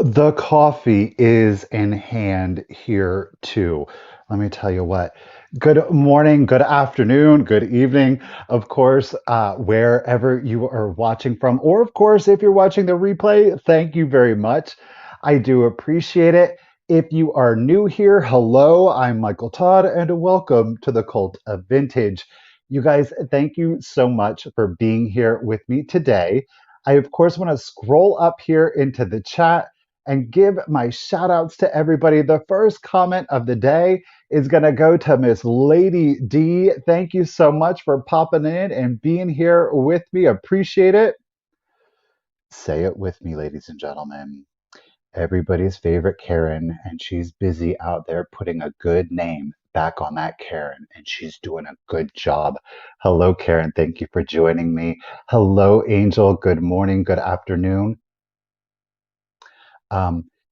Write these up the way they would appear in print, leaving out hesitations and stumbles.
The coffee is in hand here too. Let me tell you what. Good morning, good afternoon, good evening, of course, wherever you are watching from, or of course, if you're watching the replay, thank you very much. I do appreciate it. If you are new here, hello, I'm Michael Todd, and welcome to the Cult of Vintage. You guys, thank you so much for being here with me today. I, of course, want to scroll up here into the chat and give my shout outs to everybody. The first comment of the day is going to go to Miss Lady D. Thank you so much for popping in and being here with me. Appreciate it. Say it with me, ladies and gentlemen. Everybody's favorite Karen, and she's busy out there putting a good name back on that Karen, and she's doing a good job. Hello, Karen. Thank you for joining me. Hello, Angel. Good morning, good afternoon.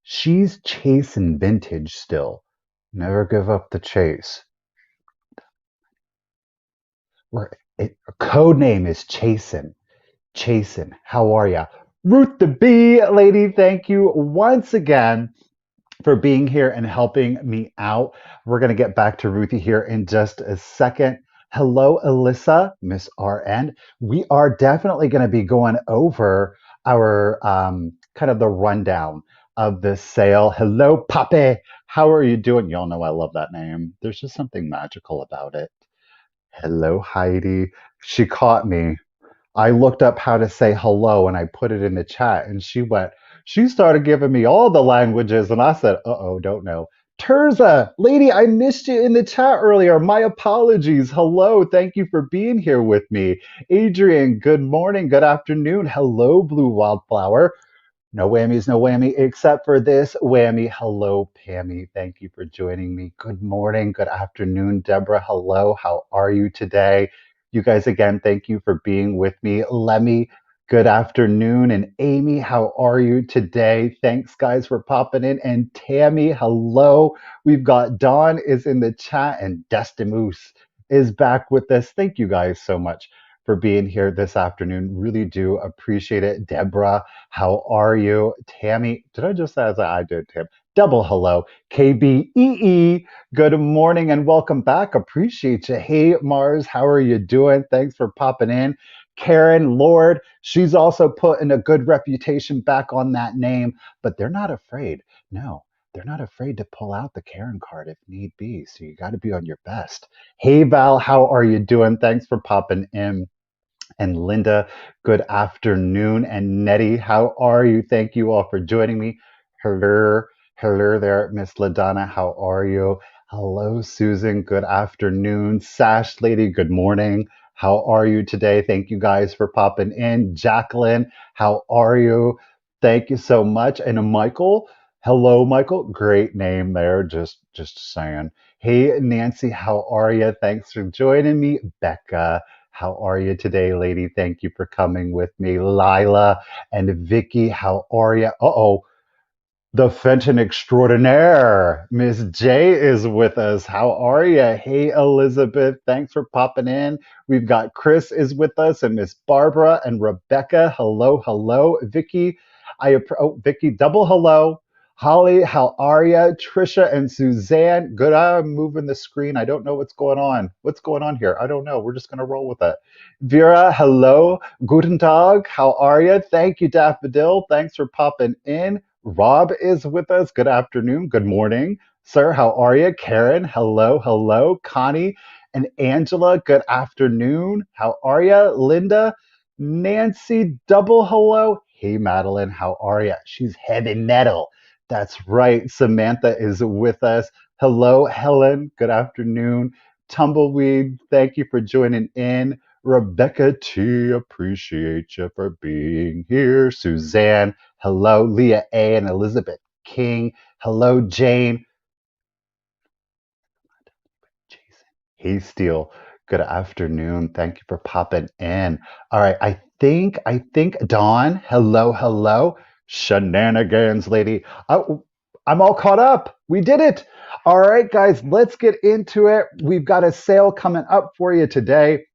She's chasing vintage still. Never give up the chase. Her code name is Chasin. Chasin, how are ya? Ruth the Bee, lady, thank you once again for being here and helping me out. We're going to get back to Ruthie here in just a second. Hello, Alyssa, Miss RN. We are definitely going to be going over our kind of the rundown of the sale. Hello, Pape. How are you doing? Y'all know I love that name. There's just something magical about it. Hello, Heidi. She caught me. I looked up how to say hello and I put it in the chat and she started giving me all the languages and I said, uh-oh, don't know. Terza, lady, I missed you in the chat earlier. My apologies. Hello. Thank you for being here with me. Adrian, good morning, good afternoon. Hello, Blue Wildflower. No whammies, no whammy, except for this whammy. Hello, Pammy. Thank you for joining me. Good morning, good afternoon, Deborah. Hello, how are you today? You guys, again, thank you for being with me. Lemmy, good afternoon. And Amy, how are you today? Thanks, guys, for popping in. And Tammy, hello. We've got Dawn is in the chat and Destimoose is back with us. Thank you guys so much for being here this afternoon. Really do appreciate it. Deborah, how are you? Tammy, did I just say as I did, Tim? Double hello. KBEE, good morning and welcome back. Appreciate you. Hey, Mars, how are you doing? Thanks for popping in. Karen Lord, she's also putting a good reputation back on that name, but they're not afraid. No, they're not afraid to pull out the Karen card if need be. So you got to be on your best. Hey, Val, how are you doing? Thanks for popping in. And Linda, good afternoon. And Nettie, how are you? Thank you all for joining me. Hello, hello there, Miss LaDonna, how are you? Hello, Susan, good afternoon. Sash Lady, good morning. How are you today? Thank you guys for popping in. Jacqueline, how are you? Thank you so much. And Michael, hello, Michael. Great name there. Just saying. Hey, Nancy, how are you? Thanks for joining me. Becca, how are you today, lady? Thank you for coming with me. Lila and Vicky, how are you? Uh-oh, the Fenton extraordinaire, Miss J is with us. How are you? Hey, Elizabeth, thanks for popping in. We've got Chris is with us and Miss Barbara and Rebecca. Hello, hello. Vicky, Vicky, double hello. Holly, how are you? Trisha and Suzanne, good. I'm moving the screen. I don't know what's going on. What's going on here? I don't know. We're just going to roll with it. Vera, hello. Guten Tag, how are you? Thank you, Daffodil. Thanks for popping in. Rob is with us. Good afternoon. Good morning. Sir, how are you? Karen, hello, hello. Connie and Angela, good afternoon. How are you? Linda, Nancy, double hello. Hey, Madeline, how are you? She's heavy metal. That's right. Samantha is with us. Hello, Helen. Good afternoon. Tumbleweed, thank you for joining in. Rebecca T, appreciate you for being here. Suzanne, hello. Leah A and Elizabeth King, hello. Jane, Jason, hey, Steele, good afternoon. Thank you for popping in. All right, I think, Dawn, hello, hello. Shenanigans, lady. I'm all caught up. We did it. All right, guys, let's get into it. We've got a sale coming up for you today.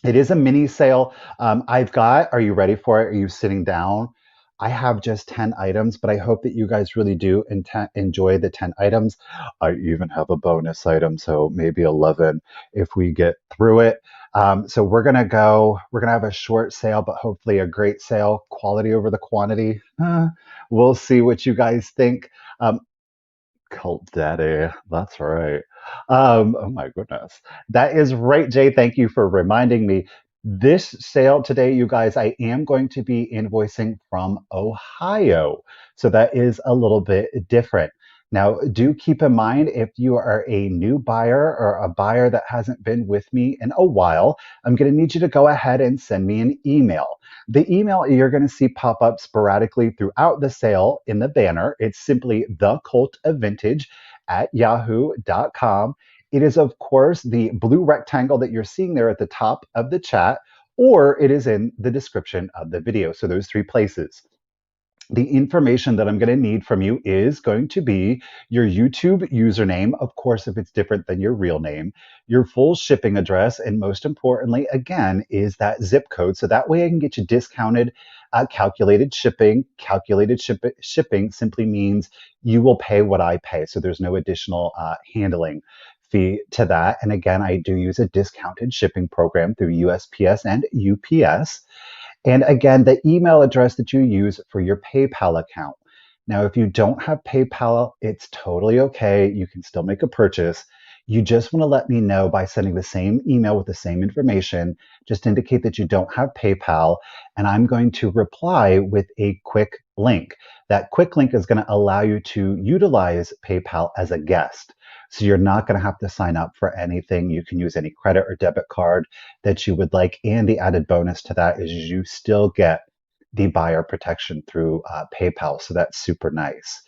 It is a mini sale. Are you ready for it? Are you sitting down? I have just 10 items, but I hope that you guys really do enjoy the 10 items. I even have a bonus item, so maybe 11 if we get through it. So we're gonna have a short sale, but hopefully a great sale, quality over the quantity. We'll see what you guys think. Um, Cult Daddy. That's right. Oh my goodness. That is right, Jay. Thank you for reminding me. This sale today, you guys, I am going to be invoicing from Ohio. So that is a little bit different. Now, do keep in mind if you are a new buyer or a buyer that hasn't been with me in a while, I'm going to need you to go ahead and send me an email. The email you're going to see pop up sporadically throughout the sale in the banner. It's simply The.Cult.Of.Vintage at yahoo.com. It is, of course, the blue rectangle that you're seeing there at the top of the chat, or it is in the description of the video. So those three places. The information that I'm going to need from you is going to be your YouTube username, of course, if it's different than your real name, your full shipping address, and most importantly, again, is that zip code. So that way I can get you discounted, calculated shipping. Shipping simply means you will pay what I pay. So there's no additional handling fee to that. And again, I do use a discounted shipping program through USPS and UPS. And again, the email address that you use for your PayPal account. Now, if you don't have PayPal, it's totally okay. You can still make a purchase. You just want to let me know by sending the same email with the same information. Just indicate that you don't have PayPal, and I'm going to reply with a quick link. That quick link is going to allow you to utilize PayPal as a guest. So you're not going to have to sign up for anything. You can use any credit or debit card that you would like. And the added bonus to that is you still get the buyer protection through PayPal. So that's super nice.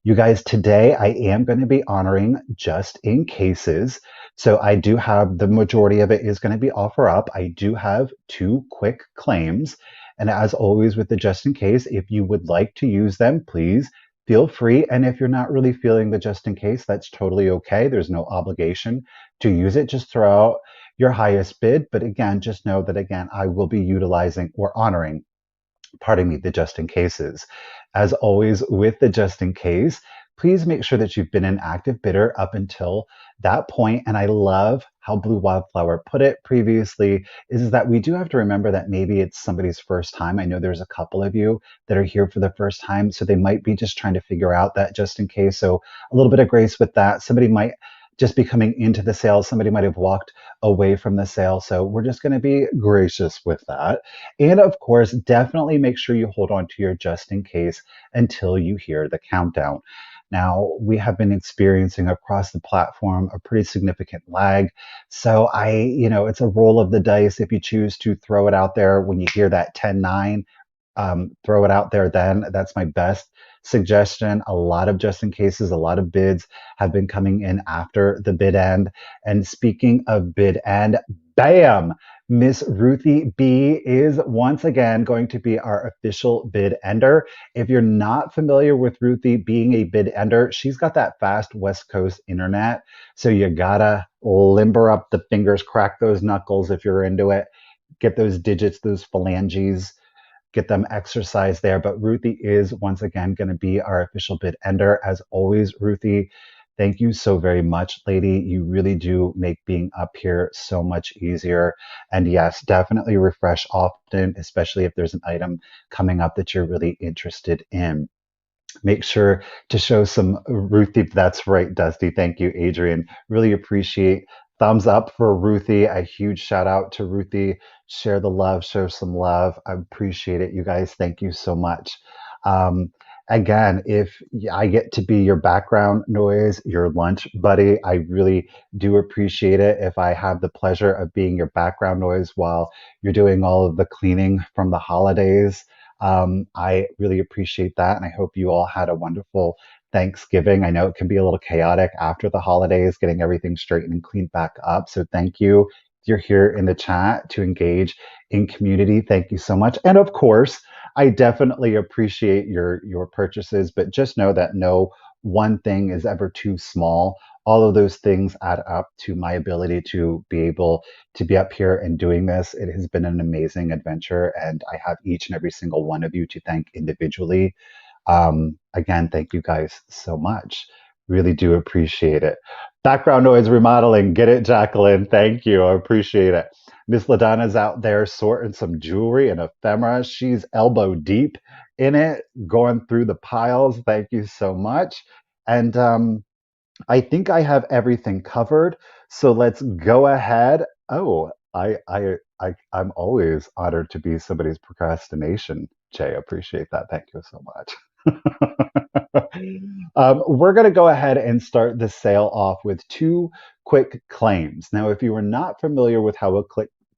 You guys, today I am going to be honoring just in cases. So I do have the majority of it is going to be offer up. I do have two quick claims. And as always with the just in case, if you would like to use them, please feel free. And if you're not really feeling the just in case, that's totally okay. There's no obligation to use it. Just throw out your highest bid. But again, just know that again, I will be utilizing or honoring, pardon me, the just in cases. As always, with the just in case, please make sure that you've been an active bidder up until that point. And I love how Blue Wildflower put it previously, is that we do have to remember that maybe it's somebody's first time. I know there's a couple of you that are here for the first time, so they might be just trying to figure out that just in case. So a little bit of grace with that. Somebody might just be coming into the sale. Somebody might have walked away from the sale. So we're just going to be gracious with that. And of course, definitely make sure you hold on to your just in case until you hear the countdown. Now, we have been experiencing across the platform a pretty significant lag. So it's a roll of the dice. If you choose to throw it out there when you hear that 10-9, throw it out there then. That's my best suggestion. A lot of just in cases, a lot of bids have been coming in after the bid end. And speaking of bid end, bam! Miss Ruthie B is once again going to be our official bid ender. If you're not familiar with Ruthie being a bid ender, she's got that fast West Coast internet. So you gotta limber up the fingers, crack those knuckles if you're into it, get those digits, those phalanges, get them exercise there. But Ruthie is once again going to be our official bid ender. As always, Ruthie, thank you so very much, lady. You really do make being up here so much easier. And yes, definitely refresh often, especially if there's an item coming up that you're really interested in. Make sure to show some Ruthie. That's right, Dusty. Thank you, Adrian. Really appreciate thumbs up for Ruthie. A huge shout out to Ruthie. Share the love, show some love. I appreciate it, you guys. Thank you so much. Um, Again, if I get to be your background noise, your lunch buddy, I really do appreciate it. If I have the pleasure of being your background noise while you're doing all of the cleaning from the holidays, I really appreciate that. And I hope you all had a wonderful Thanksgiving. I know it can be a little chaotic after the holidays, getting everything straightened and cleaned back up. So thank you. You're here in the chat to engage in community. Thank you so much. And of course, I definitely appreciate your purchases, but just know that no one thing is ever too small. All of those things add up to my ability to be able to be up here and doing this. It has been an amazing adventure, and I have each and every single one of you to thank individually. Again, thank you guys so much. Really do appreciate it. Background noise remodeling. Get it, Jacqueline. Thank you. I appreciate it. Miss LaDonna's out there sorting some jewelry and ephemera. She's elbow deep in it, going through the piles. Thank you so much. And I think I have everything covered. So let's go ahead. Oh, I'm always honored to be somebody's procrastination. Jay, appreciate that. Thank you so much. We're going to go ahead and start the sale off with two quick claims. Now, if you are not familiar with how a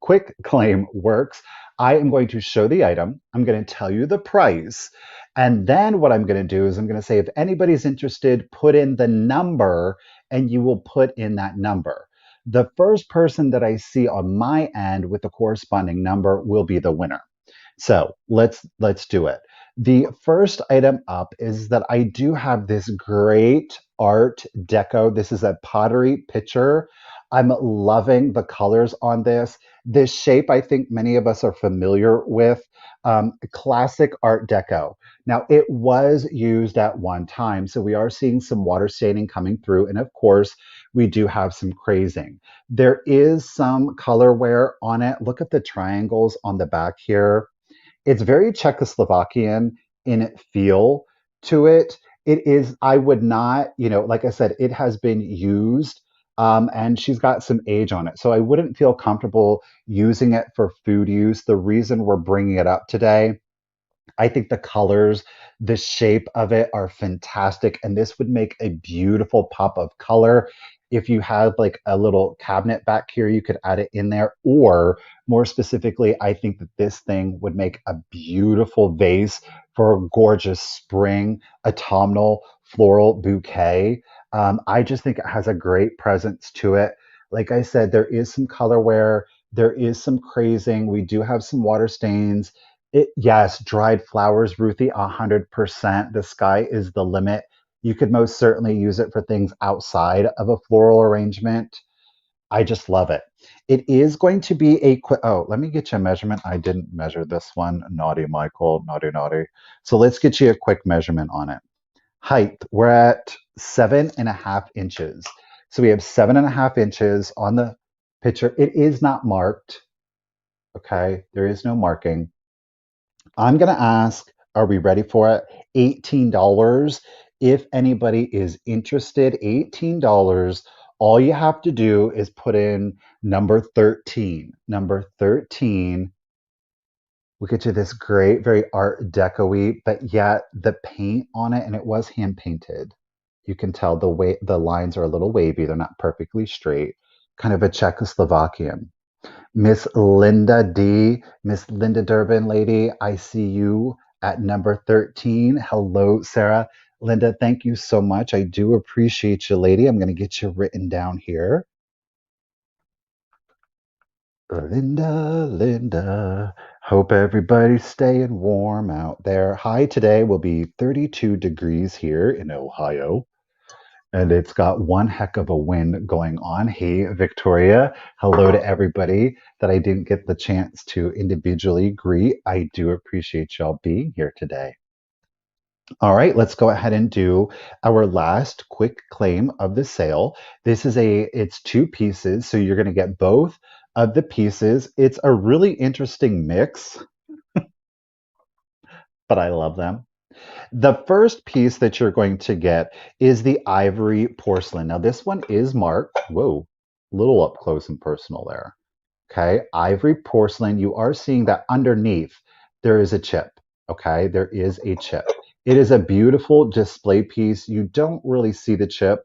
quick claim works, I am going to show the item. I'm going to tell you the price. And then what I'm going to do is I'm going to say, if anybody's interested, put in the number and you will put in that number. The first person that I see on my end with the corresponding number will be the winner. So let's do it. The first item up is that I do have this great art deco. This is a pottery pitcher. I'm loving the colors on this. This shape, I think many of us are familiar with. Classic art deco. Now, it was used at one time, so we are seeing some water staining coming through, and of course, we do have some crazing. There is some color wear on it. Look at the triangles on the back here. It's very Czechoslovakian in feel to it. It is, I would not, like I said, it has been used, and she's got some age on it. So I wouldn't feel comfortable using it for food use. The reason we're bringing it up today, I think the colors, the shape of it are fantastic. And this would make a beautiful pop of color. If you had like a little cabinet back here, you could add it in there. Or more specifically, I think that this thing would make a beautiful vase for a gorgeous spring autumnal floral bouquet. I just think it has a great presence to it. Like I said, there is some color wear, there is some crazing. We do have some water stains. Yes, dried flowers, Ruthie, 100%. The sky is the limit. You could most certainly use it for things outside of a floral arrangement. I just love it. It is going to be a quick, oh, let me get you a measurement. I didn't measure this one. Naughty, Michael. Naughty, naughty. So let's get you a quick measurement on it. Height, we're at 7.5 inches. So we have 7.5 inches on the picture. It is not marked. Okay. There is no marking. I'm going to ask, are we ready for it? $18. If anybody is interested, $18. All you have to do is put in number 13. Number 13 will get you this great, very art deco-y, but yet the paint on it, and it was hand painted. You can tell the way the lines are a little wavy. They're not perfectly straight. Kind of a Czechoslovakian. Miss Linda D, Miss Linda Durbin lady, I see you at number 13. Hello, Sarah. Linda, thank you so much. I do appreciate you, lady. I'm going to get you written down here. Linda, Linda. Hope everybody's staying warm out there. High today will be 32 degrees here in Ohio. And it's got one heck of a wind going on. Hey, Victoria. Hello to everybody that I didn't get the chance to individually greet. I do appreciate y'all being here today. All right, let's go ahead and do our last quick claim of the sale. It's two pieces, so you're going to get both of the pieces. It's a really interesting mix, but I love them. The first piece that you're going to get is the ivory porcelain. Now, this one is marked. Whoa, a little up close and personal there. Okay, ivory porcelain. You are seeing that underneath there is a chip. Okay, there is a chip. It is a beautiful display piece. You don't really see the chip.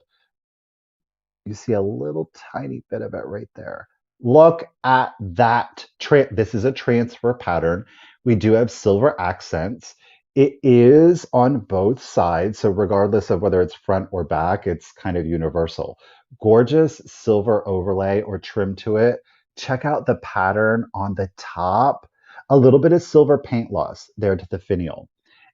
You see a little tiny bit of it right there. Look at that. This is a transfer pattern. We do have silver accents. It is on both sides. So regardless of whether it's front or back, it's kind of universal. Gorgeous silver overlay or trim to it. Check out the pattern on the top. A little bit of silver paint loss there to the finial.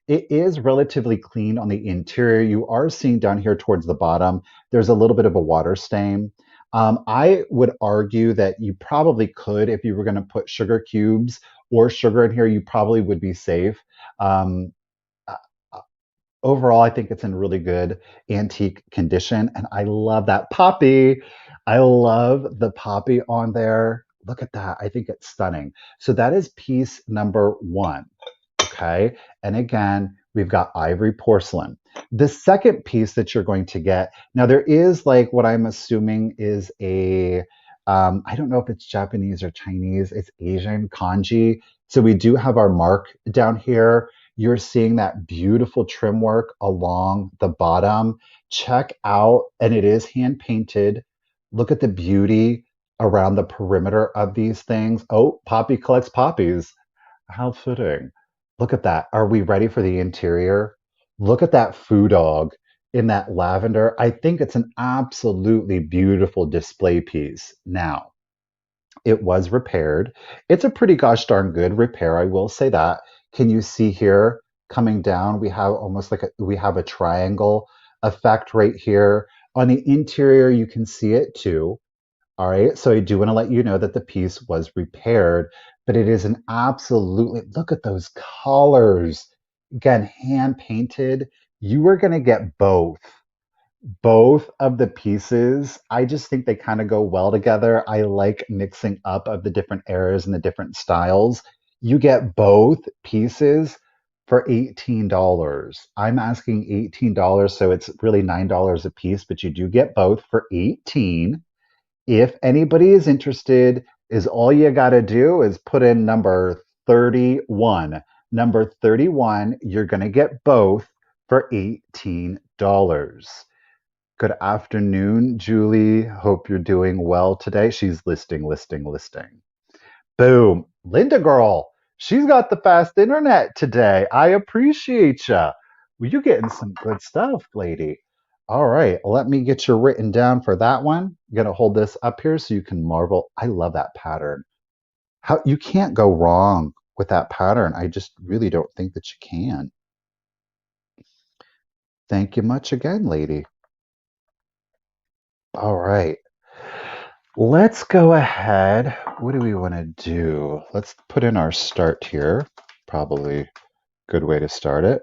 It is relatively clean on the interior. You are seeing down here towards the bottom, there's a little bit of a water stain. I would argue that you probably could, if you were going to put sugar cubes or sugar in here, you probably would be safe. Um, uh, Overall, I think it's in really good antique condition, and I love that poppy. I love the poppy on there. Look at that. I think it's stunning. So that is piece number one. Okay. And again, we've got ivory porcelain. The second piece that you're going to get, now there is like what I'm assuming is I don't know if it's Japanese or Chinese, it's Asian kanji. So we do have our mark down here. You're seeing that beautiful trim work along the bottom. Check out, and it is hand painted. Look at the beauty around the perimeter of these things. Oh, Poppy collects poppies. How fitting. Look at that. Are we ready for the interior? Look at that foo dog in that lavender. I think it's an absolutely beautiful display piece. Now, it was repaired. It's a pretty gosh darn good repair, I will say that. Can you see here coming down? We have almost like we have a triangle effect right here. On the interior, you can see it too. All right, so I do want to let you know that the piece was repaired, but it is an absolutely, look at those colors. Again, hand painted. You are going to get both of the pieces. I just think they kind of go well together. I like mixing up of the different eras and the different styles. You get both pieces for $18. I'm asking $18, so it's really $9 a piece, but you do get both for 18. If anybody is interested, is all you got to do is put in number 31. Number 31, you're going to get both for $18. Good afternoon, Julie. Hope you're doing well today. She's listing. Boom. Linda girl, she's got the fast internet today. I appreciate you. Well, you're getting some good stuff, lady. All right, let me get you written down for that one. I'm gonna hold this up here so you can marvel. I love that pattern. How you can't go wrong with that pattern. I just really don't think that you can. Thank you much again, lady. All right. Let's go ahead. What do we want to do? Let's put in our start here. Probably a good way to start it.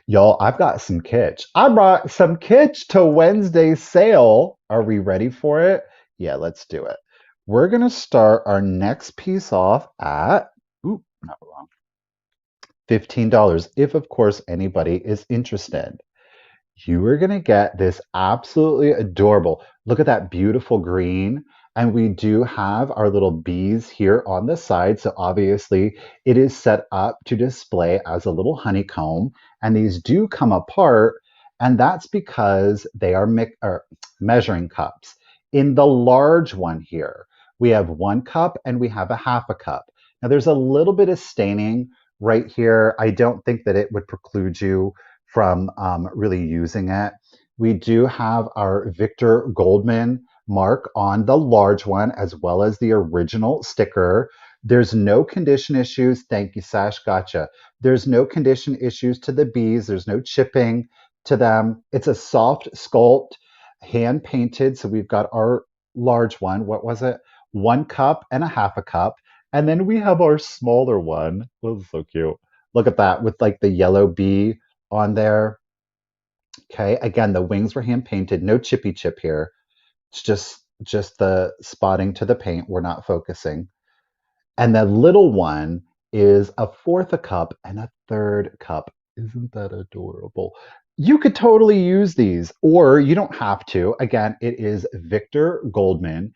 Y'all, I've got some kitsch. I brought some kitsch to Wednesday's sale. Are we ready for it? Yeah, let's do it. We're going to start our next piece off at, ooh, not wrong, $15, if of course anybody is interested. You are going to get this absolutely adorable. Look at that beautiful green. And we do have our little bees here on the side. So obviously it is set up to display as a little honeycomb. And these do come apart. And that's because they are measuring cups. In the large one here, we have 1 cup and we have a half a cup. Now there's a little bit of staining right here. I don't think that it would preclude you from really using it. We do have our Victor Goldman mark on the large one, as well as the original sticker. There's no condition issues. Thank you, Sash. Gotcha. There's no condition issues to the bees. There's no chipping to them. It's a soft sculpt, hand painted. So we've got our large one. What was it? 1 cup and a half a cup. And then we have our smaller one. Oh, so cute. Look at that with like the yellow bee on there. Okay, again, the wings were hand painted, no chippy chip here. It's just the spotting to the paint. We're not focusing. And the little one is a fourth a cup and a third cup. Isn't that adorable? You could totally use these, or you don't have to. Again, it is Victor Goldman.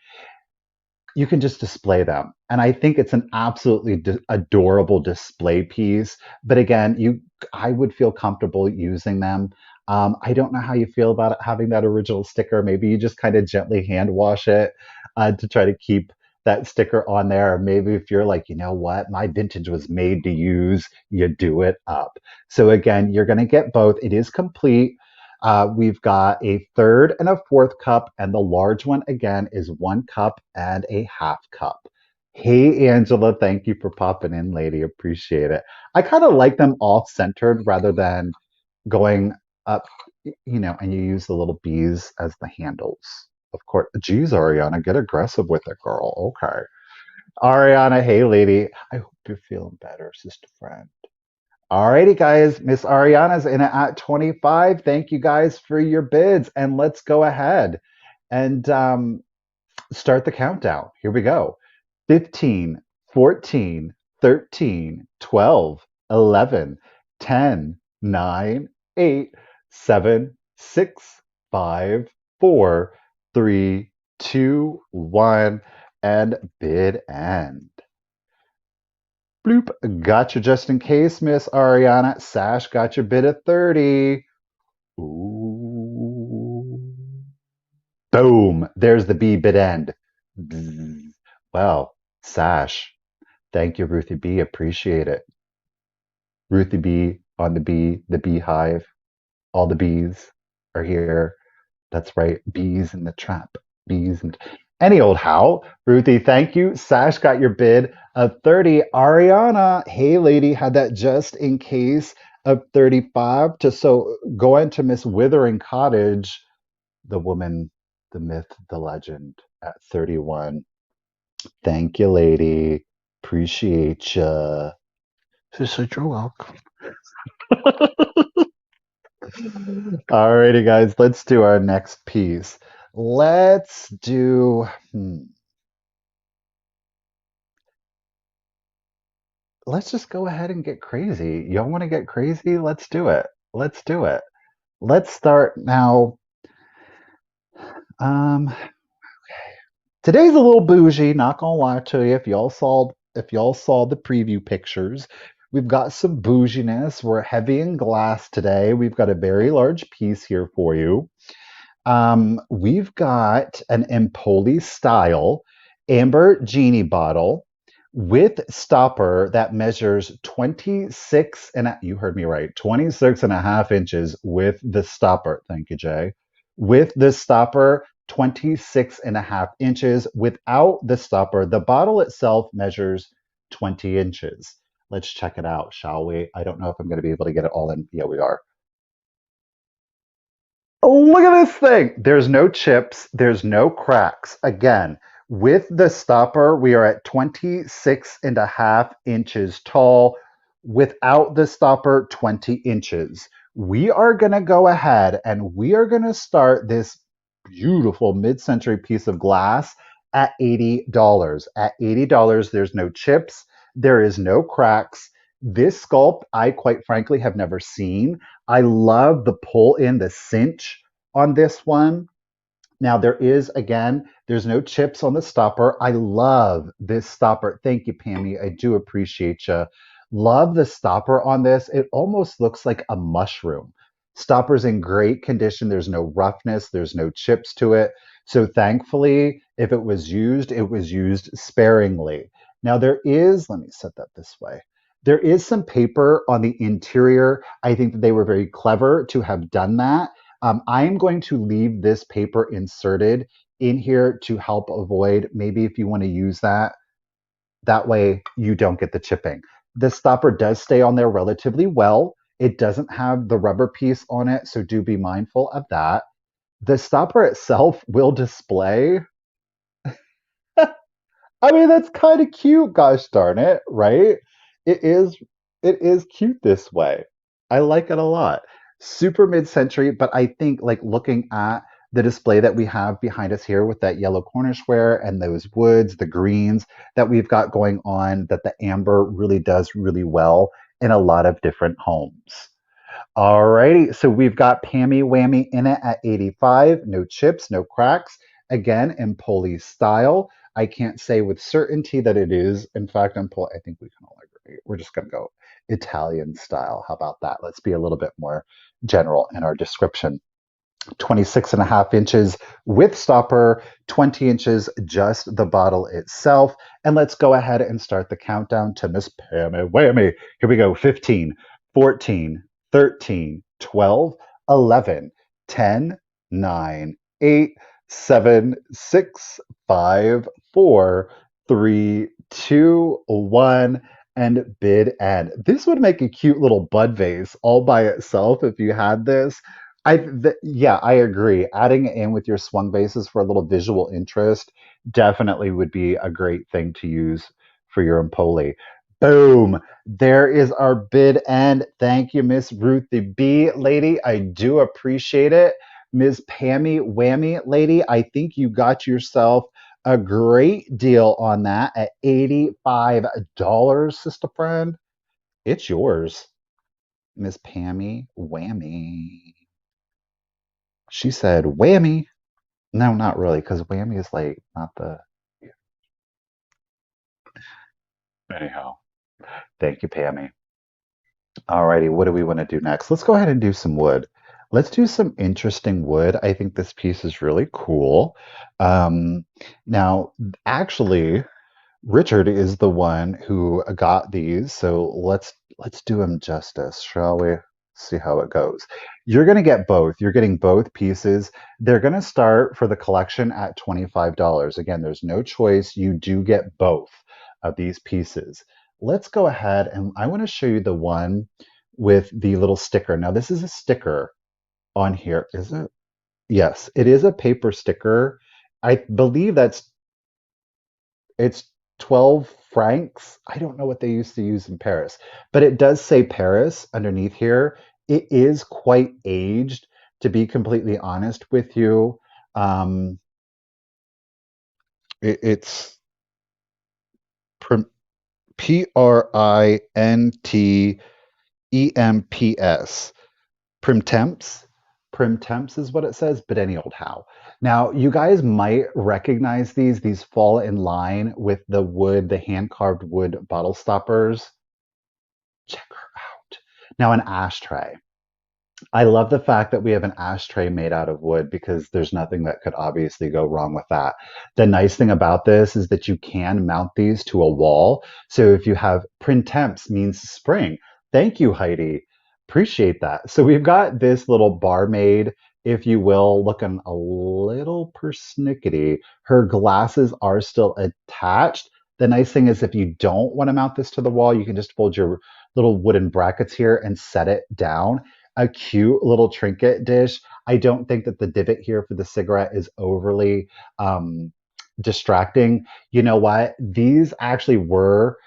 You can just display them. And I think it's an absolutely adorable display piece. But again, I would feel comfortable using them. I don't know how you feel about it, having that original sticker. Maybe you just kind of gently hand wash it to try to keep that sticker on there. Or maybe if you're like, you know what, my vintage was made to use, you do it up. So again, you're going to get both. It is complete. We've got a third and a fourth cup, and the large one again is 1 cup and a half cup. Hey, Angela, thank you for popping in, lady. Appreciate it. I kind of like them off centered rather than going up, and you use the little bees as the handles. Of course. Geez, Ariana, get aggressive with it, girl. Okay. Ariana, hey, lady. I hope you're feeling better, sister friend. Alrighty, guys. Miss Ariana's in it at 25. Thank you guys for your bids. And let's go ahead and start the countdown. Here we go. 15, 14, 13, 12, 11, 10, 9, 8, 7, 6, 5, 4, 3, 2, 1, and bid end. Bloop. Gotcha just in case, Miss Ariana. Sash got your bid at 30. Ooh. Boom. There's the B bid end. Bzz. Well, Sash. Thank you, Ruthie B. Appreciate it. Ruthie B on the bee, the beehive. All the bees are here. That's right. Bees in the trap. Bees and any old how. Ruthie, thank you. Sash got your bid of 30. Ariana, hey lady, had that just in case of 35 to so go into Miss Withering Cottage, the woman, the myth, the legend at 31. Thank you, lady. Appreciate ya. She said, you're welcome. Alrighty, guys, let's do our next piece. Let's do, let's just go ahead and get crazy. Y'all want to get crazy? Let's do it. Let's do it. Let's start now. Um, Today's a little bougie, not gonna lie to you. If y'all saw the preview pictures, we've got some bouginess. We're heavy in glass today. We've got a very large piece here for you. We've got an Empoli style amber genie bottle with stopper that measures 26 you heard me right, 26 and a half inches with the stopper. Thank you, Jay. With the stopper, 26 and a half inches. Without the stopper, the bottle itself measures 20 inches. Let's check it out, shall we? I don't know if I'm going to be able to get it all in. Yeah, we are. Oh, look at this thing. There's no chips. There's no cracks. Again, with the stopper, we are at 26 and a half inches tall. Without the stopper, 20 inches. We are going to go ahead and we are going to start this beautiful mid-century piece of glass at $80. At $80, there's no chips. There is no cracks. This sculpt, I quite frankly have never seen. I love the pull in, the cinch on this one. Now there is, again, there's no chips on the stopper. I love this stopper. Thank you, Pammy. I do appreciate you. Love the stopper on this. It almost looks like a mushroom. Stopper's in great condition. There's no roughness. There's no chips to it. So thankfully, if it was used sparingly. Now there is, let me set that this way. There is some paper on the interior. I think that they were very clever to have done that. I am going to leave this paper inserted in here to help avoid, maybe if you want to use that, that way you don't get the chipping. The stopper does stay on there relatively well. It doesn't have the rubber piece on it, so do be mindful of that. The stopper itself will display. I mean, that's kind of cute, gosh darn it, right? It is it is cute this way. I like it a lot. Super mid-century, but I think like looking at the display that we have behind us here with that yellow Cornishware and those woods, the greens that we've got going on, that the amber really does really well in a lot of different homes. Alrighty, so we've got Pammy Whammy in it at 85. No chips, no cracks. Again, in Empoli style. I can't say with certainty that it is. In fact, I think we can all agree. We're just going to go Italian style. How about that? Let's be a little bit more general in our description. 26 and a half inches with stopper, 20 inches just the bottle itself. And let's go ahead and start the countdown to Miss Pammy Whammy. Here we go. 15, 14, 13, 12, 11, 10, 9, 8, 7, 6, 5, 4, 3, 2, 1, and bid end. This would make a cute little bud vase all by itself if you had this. Yeah, I agree. Adding it in with your swung vases for a little visual interest definitely would be a great thing to use for your Empoli. Boom. There is our bid end. Thank you, Miss Ruth the B lady. I do appreciate it. Ms. Pammy Whammy lady, I think you got yourself a great deal on that at $85, sister friend. It's yours, Miss Pammy Whammy. She said whammy. No, not really, because whammy is like not the. Anyhow, thank you, Pammy. Alrighty, what do we want to do next? Let's go ahead and do some wood. Let's do some interesting wood. I think this piece is really cool. Um, now, actually, Richard is the one who got these, so let's do him justice, shall we? See how it goes. You're going to get both. You're getting both pieces. They're going to start for the collection at $25. Again, there's no choice. You do get both of these pieces. Let's go ahead and I want to show you the one with the little sticker. Now, this is a sticker on here, is it? Yes, it is a paper sticker. I believe it's 12 francs. I don't know what they used to use in Paris, but it does say Paris underneath here. It is quite aged, to be completely honest with you. Um, it's Printemps. Primtemps. Primtemps is what it says, but any old how. Now, you guys might recognize these. These fall in line with the wood, the hand carved wood bottle stoppers. Check her out. Now, an ashtray. I love the fact that we have an ashtray made out of wood because there's nothing that could obviously go wrong with that. The nice thing about this is that you can mount these to a wall. So if you have printemps means spring. Thank you, Heidi. Appreciate that. So we've got this little barmaid, if you will, looking a little persnickety. Her glasses are still attached. The nice thing is if you don't want to mount this to the wall, you can just fold your little wooden brackets here and set it down. A cute little trinket dish. I don't think that the divot here for the cigarette is overly distracting. You know what? These actually were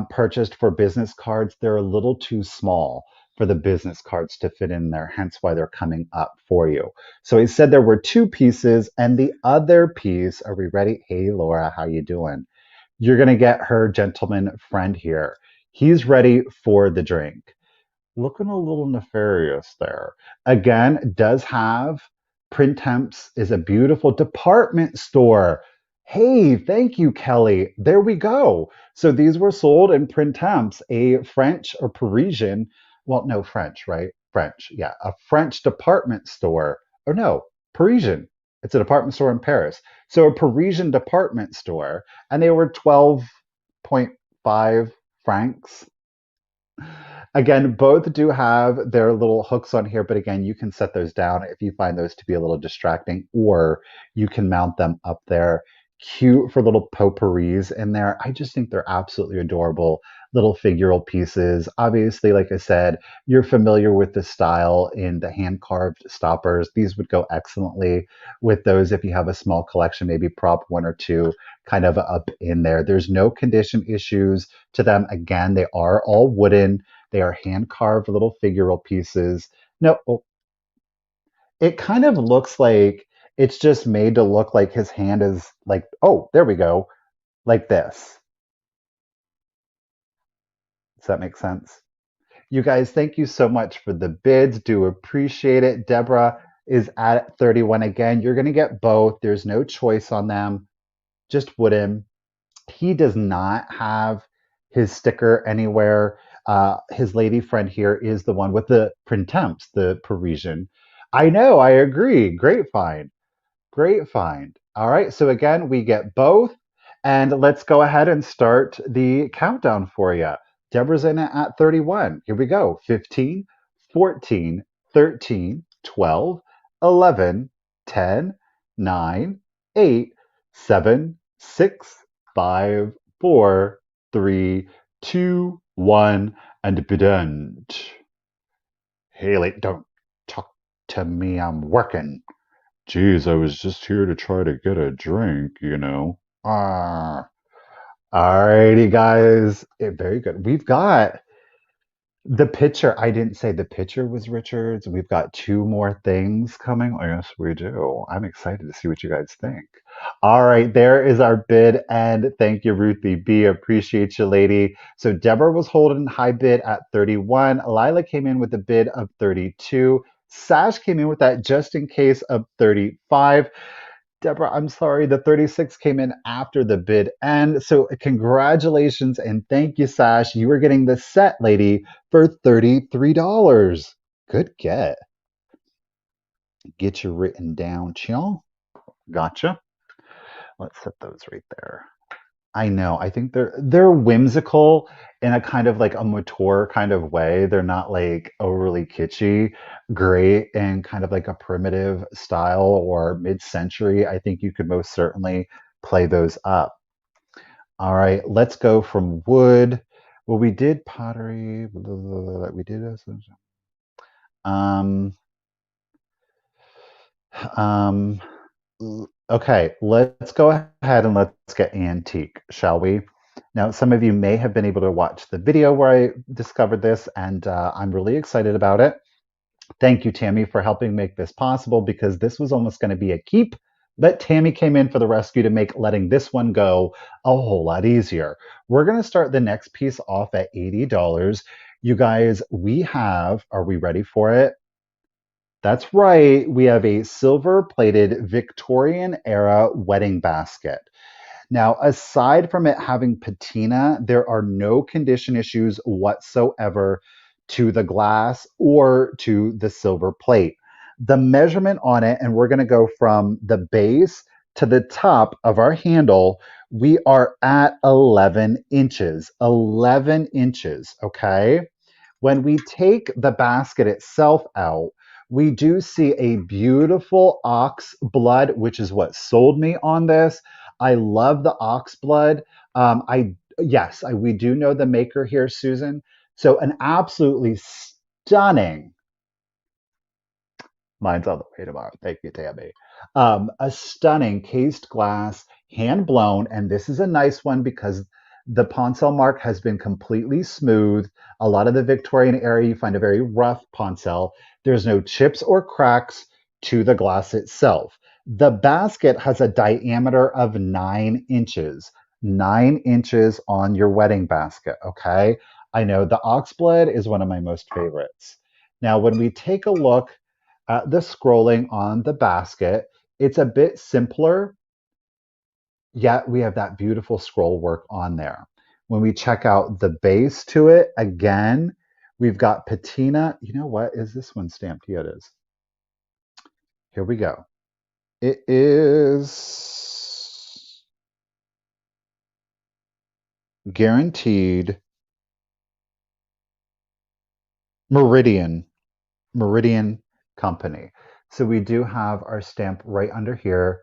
purchased for business cards. They're a little too small for the business cards to fit in there, hence why they're coming up for you. So he said there were two pieces, and the other piece, are we ready? Hey, Laura, how you doing? You're going to get her gentleman friend here. He's ready for the drink. Looking a little nefarious there. Again, does have Printemps is a beautiful department store. Hey, thank you, Kelly. There we go. So these were sold in Printemps, a French or Parisian, well, no, French, right? French, yeah, a French department store. Or no, Parisian. It's a department store in Paris. So a Parisian department store, and they were 12.5 francs. Again, both do have their little hooks on here, but again, you can set those down if you find those to be a little distracting, or you can mount them up there. Cute for little potpourris in there. I just think they're absolutely adorable little figural pieces. Obviously, like I said, you're familiar with the style in the hand carved stoppers. These would go excellently with those if you have a small collection, maybe prop one or two kind of up in there. There's no condition issues to them. Again, they are all wooden. They are hand carved little figural pieces. No, oh, it kind of looks like it's just made to look like his hand is like, oh, there we go, like this. Does that make sense? You guys, thank you so much for the bids. Do appreciate it. Deborah is at 31 again. You're going to get both. There's no choice on them. Just wooden. He does not have his sticker anywhere. His lady friend here is the one with the printemps, the Parisian. I know, I agree. Great find. Great find. All right, so again, we get both. And let's go ahead and start the countdown for you. Deborah's in it at 31. Here we go. 15, 14, 13, 12, 11, 10, 9, 8, 7, 6, 5, 4, 3, 2, 1, and begin. Haley, don't talk to me. I'm working. Geez, I was just here to try to get a drink, you know. Alrighty, guys. Very good. We've got the pitcher. I didn't say the pitcher was Richards. We've got two more things coming. Oh, yes, we do. I'm excited to see what you guys think. All right, there is our bid. And thank you, Ruthie B. Appreciate you, lady. So Deborah was holding high bid at 31. Lila came in with a bid of 32. Sash came in with that just in case of 35. Deborah, I'm sorry, the 36 came in after the bid end. So congratulations and thank you, Sash. You were getting the set, lady, for $33. Good get. Get you written down, chill. Gotcha. Let's set those right there. I know. I think they're whimsical in a kind of like a mature kind of way. They're not like overly kitschy. Great in kind of like a primitive style or mid-century. I think you could most certainly play those up. All right, let's go from wood. Well, we did pottery. Blah, blah, blah, we did um um okay, let's go ahead and let's get antique, shall we? Now, some of you may have been able to watch the video where I discovered this, and I'm really excited about it. Thank you, Tammy, for helping make this possible because this was almost going to be a keep, but Tammy came in for the rescue to make letting this one go a whole lot easier. We're going to start the next piece off at $80. You guys, are we ready for it? That's right. We have a silver plated Victorian era wedding basket. Now, aside from it having patina, there are no condition issues whatsoever to the glass or to the silver plate. The measurement on it, and we're going to go from the base to the top of our handle, we are at 11 inches. 11 inches, okay? When we take the basket itself out, we do see a beautiful ox blood, which is what sold me on this. I love the ox blood. We do know the maker here, Susan. So an absolutely stunning. Mine's on the way tomorrow. Thank you, Tammy. A stunning cased glass, hand blown, and this is a nice one because the poncel mark has been completely smooth. A lot of the Victorian era, you find a very rough poncel. There's no chips or cracks to the glass itself. The basket has a diameter of 9 inches. 9 inches on your wedding basket, okay? I know the oxblood is one of my most favorites. Now, when we take a look the scrolling on the basket. It's a bit simpler, yet we have that beautiful scroll work on there. When we check out the base to it, again, we've got patina. You know what? Is this one stamped? Yeah, it is. Here we go. It is guaranteed Meridian. Meridian Company. So we do have our stamp right under here.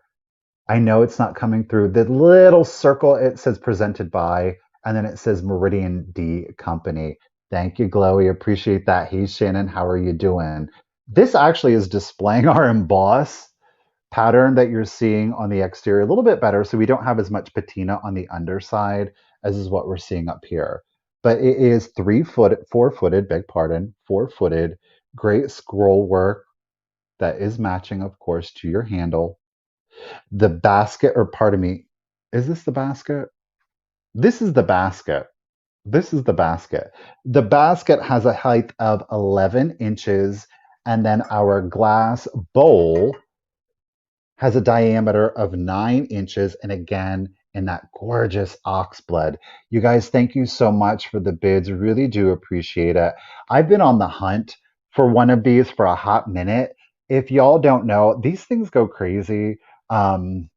I know it's not coming through. The little circle, it says presented by, and then it says Meridian D Company. Thank you, Glowy. Appreciate that. Hey, Shannon, how are you doing? This actually is displaying our emboss pattern that you're seeing on the exterior a little bit better. So we don't have as much patina on the underside as is what we're seeing up here. But it is 4-footed, beg pardon, 4-footed, great scroll work that is matching, of course, to your handle. The basket, or pardon me, is this the basket? This is the basket. This is the basket. The basket has a height of 11 inches, and then our glass bowl has a diameter of 9 inches, and again, in that gorgeous ox blood. You guys, thank you so much for the bids. Really do appreciate it. I've been on the hunt for one of these for a hot minute. If y'all don't know, these things go crazy. Um,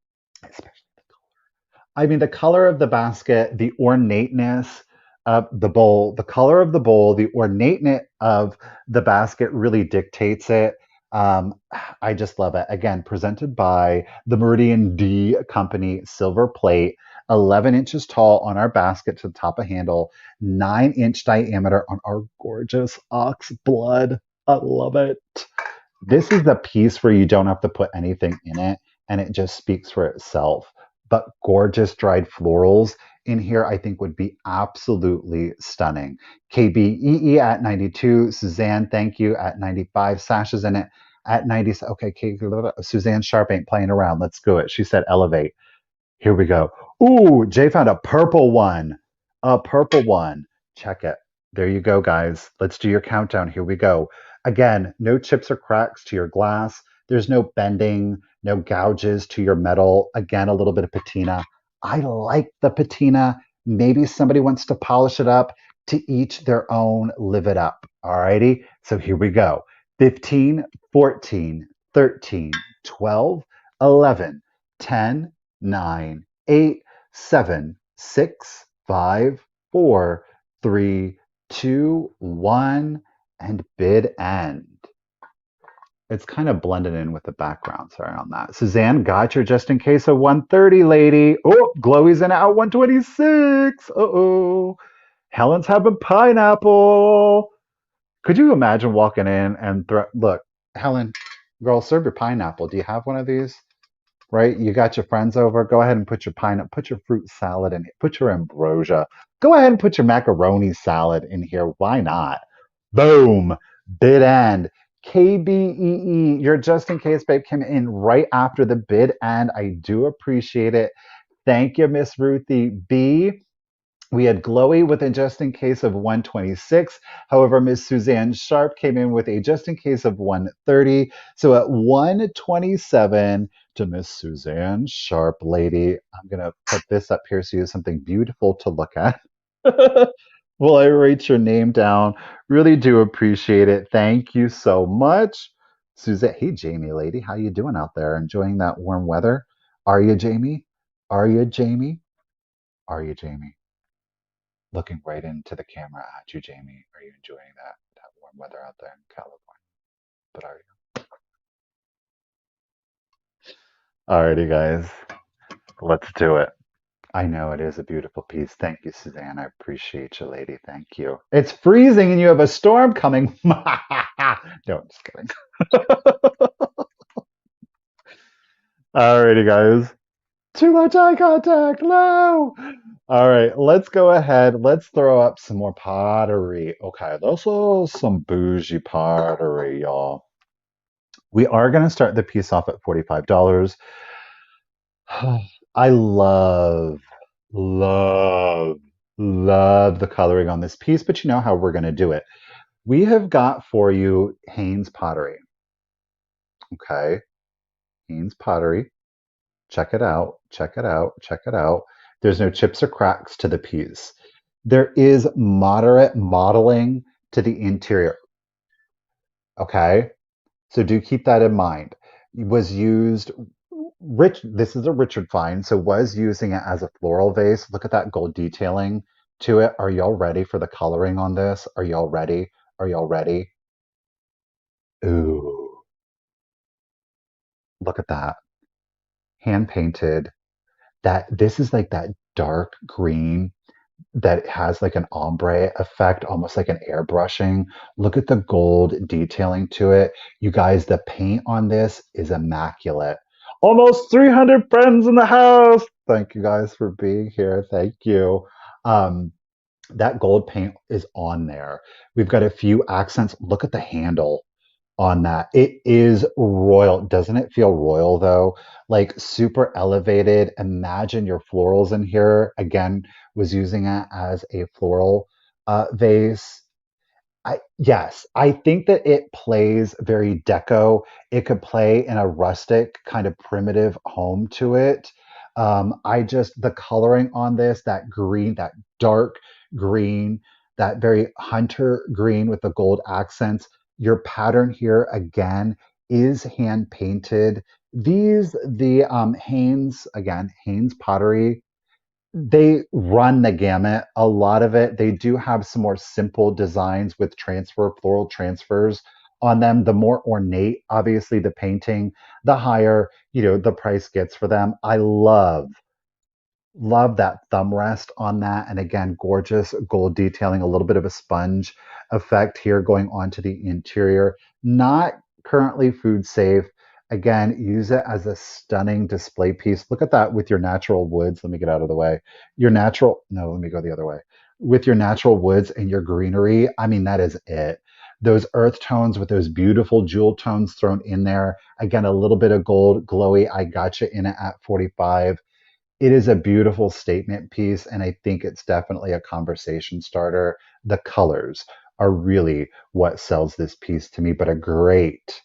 I mean, the color of the basket, the ornateness of the bowl, the color of the bowl, the ornateness of the basket really dictates it. Um, I just love it. Again, presented by the Meridian D Company silver plate. 11 inches tall on our basket to the top of handle, 9-inch diameter on our gorgeous ox blood. I love it. This is the piece where you don't have to put anything in it and it just speaks for itself. But gorgeous dried florals in here, I think would be absolutely stunning. KBEE at 92. Suzanne, thank you at 95. Sasha's in it at 90. Okay, Suzanne Sharp ain't playing around. Let's go it. She said elevate. Here we go. Ooh, Jay found a purple one. A purple one. Check it. There you go, guys. Let's do your countdown. Here we go. Again, no chips or cracks to your glass. There's no bending, no gouges to your metal. Again, a little bit of patina. I like the patina. Maybe somebody wants to polish it up. To each their own. Live it up. Alrighty. So here we go. 15, 14, 13, 12, 11, 10, 9, 8, 7, 6, 5, 4, 3, 2, 1, and bid end. It's kind of blended in with the background. Sorry on that. Suzanne, got your just in case of 130, lady. Oh, Glowy's in at 126. Uh-oh. Helen's having pineapple. Could you imagine walking in and look, Helen, girl, serve your pineapple. Do you have one of these? Right? You got your friends over. Go ahead and put your pineapple, put your fruit salad in here, put your ambrosia. Go ahead and put your macaroni salad in here. Why not? Boom. Bid end. KBEE, your just in case babe came in right after the bid end. I do appreciate it. Thank you, Miss Ruthie B. We had Glowy with a just in case of 126. However, Miss Suzanne Sharp came in with a just in case of 130. So at 127 to Miss Suzanne Sharp, lady, I'm going to put this up here so you have something beautiful to look at. Will I write your name down? Really do appreciate it. Thank you so much. Suzanne, hey, Jamie, lady, how you doing out there? Enjoying that warm weather? Are you, Jamie? Are you, Jamie? Are you, Jamie? Looking right into the camera at you, Jamie. Are you enjoying that warm weather out there in California? But are you? Alrighty, guys. Let's do it. I know it is a beautiful piece. Thank you, Suzanne. I appreciate you, lady. Thank you. It's freezing and you have a storm coming. No, I'm just kidding. Alrighty, guys. Too much eye contact. No. All right, let's go ahead. Let's throw up some more pottery. Okay, this is some bougie pottery, y'all. We are going to start the piece off at $45. I love, love the coloring on this piece, but you know how we're going to do it. We have got for you Haynes pottery. Okay, Haynes pottery. Check it out, check it out, check it out. There's no chips or cracks to the piece. There is moderate modeling to the interior. Okay, so do keep that in mind. It was used this is a Richard find, so was using it as a floral vase. Look at that gold detailing to it. Are y'all ready for the coloring on this? Are y'all ready? Are y'all ready? Ooh, look at that. Hand painted. That this is like that dark green that has like an ombre effect, almost like an airbrushing. Look at the gold detailing to it. You guys, the paint on this is immaculate. Almost 300 friends in the house. Thank you guys for being here. Thank you. Um, that gold paint is on there. We've got a few accents. Look at the handle on that. It is royal. Doesn't it feel royal though? Like super elevated. Imagine your florals in here. Again, was using it as a floral vase. Yes, I think that it plays very deco. It could play in a rustic kind of primitive home to it. I just the coloring on this, that green, that dark green, that very hunter green with the gold accents. Your pattern here again is hand painted. The Haynes again, Haynes pottery, they run the gamut. A lot of it, they do have some more simple designs with floral transfers on them. The more ornate, obviously, the painting, the higher, the price gets for them. I love Love that thumb rest on that. And again, gorgeous gold detailing, a little bit of a sponge effect here going on to the interior. Not currently food safe. Again, use it as a stunning display piece. Look at that with your natural woods. Let me get out of the way. Your natural, no, let me go the other way. With your natural woods and your greenery, I mean, that is it. Those earth tones with those beautiful jewel tones thrown in there. Again, a little bit of gold, glowy. I got you in it at 45. It is a beautiful statement piece, and I think it's definitely a conversation starter. The colors are really what sells this piece to me, but a great,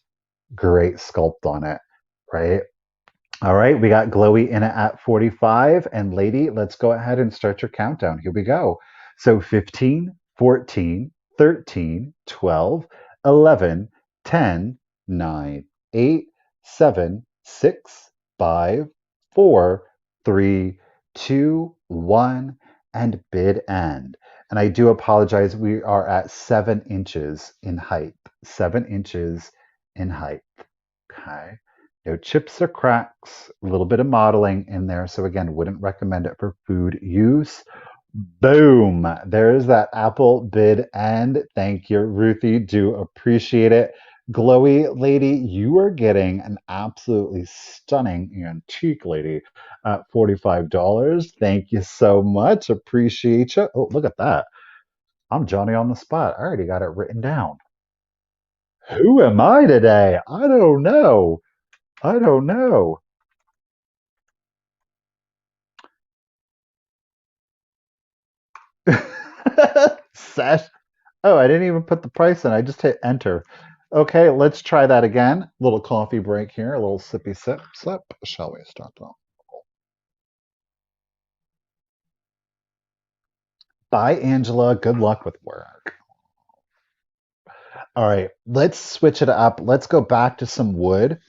great sculpt on it, right? All right, we got Glowy in it at 45. And lady, let's go ahead and start your countdown. Here we go. So 15, 14, 13, 12, 11, 10, 9, 8, 7, 6, 5, 4, 3, 2, 1, and bid end. And I do apologize. We are at 7 inches in height. 7 inches in height. Okay. No chips or cracks, a little bit of modeling in there. So again, wouldn't recommend it for food use. Boom. There's that apple bid end. Thank you, Ruthie. Do appreciate it. Glowy lady, you are getting an absolutely stunning antique lady at $45. Thank you so much. Appreciate you. Oh, look at that. I'm Johnny on the spot. I already got it written down. Who am I today? I don't know. I don't know. Sash. Oh, I didn't even put the price in. I just hit enter. Okay, let's try that again. Little coffee break here, a little sippy sip, sip. Shall we start though? Bye, Angela. Good luck with work. All right, let's switch it up. Let's go back to some wood.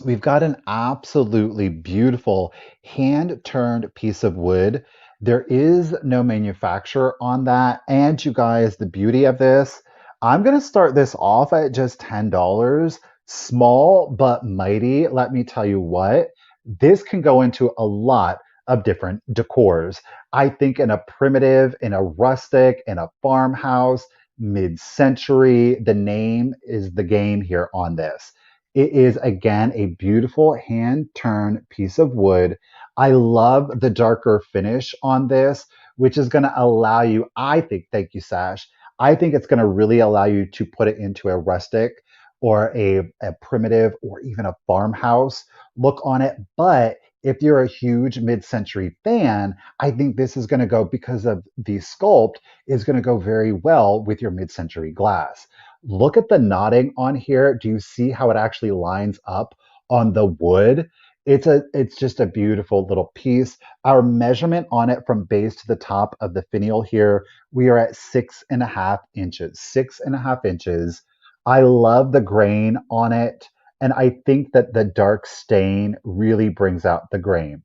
We've got an absolutely beautiful hand-turned piece of wood. There is no manufacturer on that. And you guys, the beauty of this, I'm going to start this off at just $10. Small but mighty. Let me tell you what, this can go into a lot of different decors. I think in a primitive, in a rustic, in a farmhouse, mid-century, the name is the game here on this. It is again a beautiful hand turned piece of wood. I love the darker finish on this, which is going to allow you, I think, thank you, Sash. I think it's going to really allow you to put it into a rustic or a primitive or even a farmhouse look on it. But if you're a huge mid-century fan, I think this is going to go because of the sculpt is going to go very well with your mid-century glass. Look at the knotting on here. Do you see how it actually lines up on the wood? It's just a beautiful little piece. Our measurement on it from base to the top of the finial here, we are at 6.5 inches. 6.5 inches. I love the grain on it, and I think that the dark stain really brings out the grain.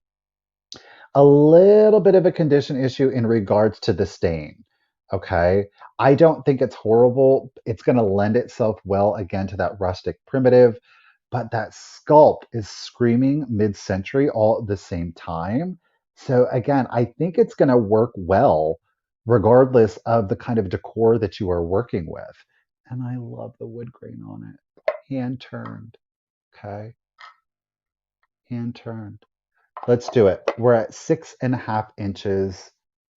A little bit of a condition issue in regards to the stain. Okay. I don't think it's horrible. It's going to lend itself well again to that rustic primitive, but that sculpt is screaming mid century all at the same time. So, again, I think it's going to work well regardless of the kind of decor that you are working with. And I love the wood grain on it. Hand turned. Okay. Hand turned. Let's do it. We're at 6.5 inches.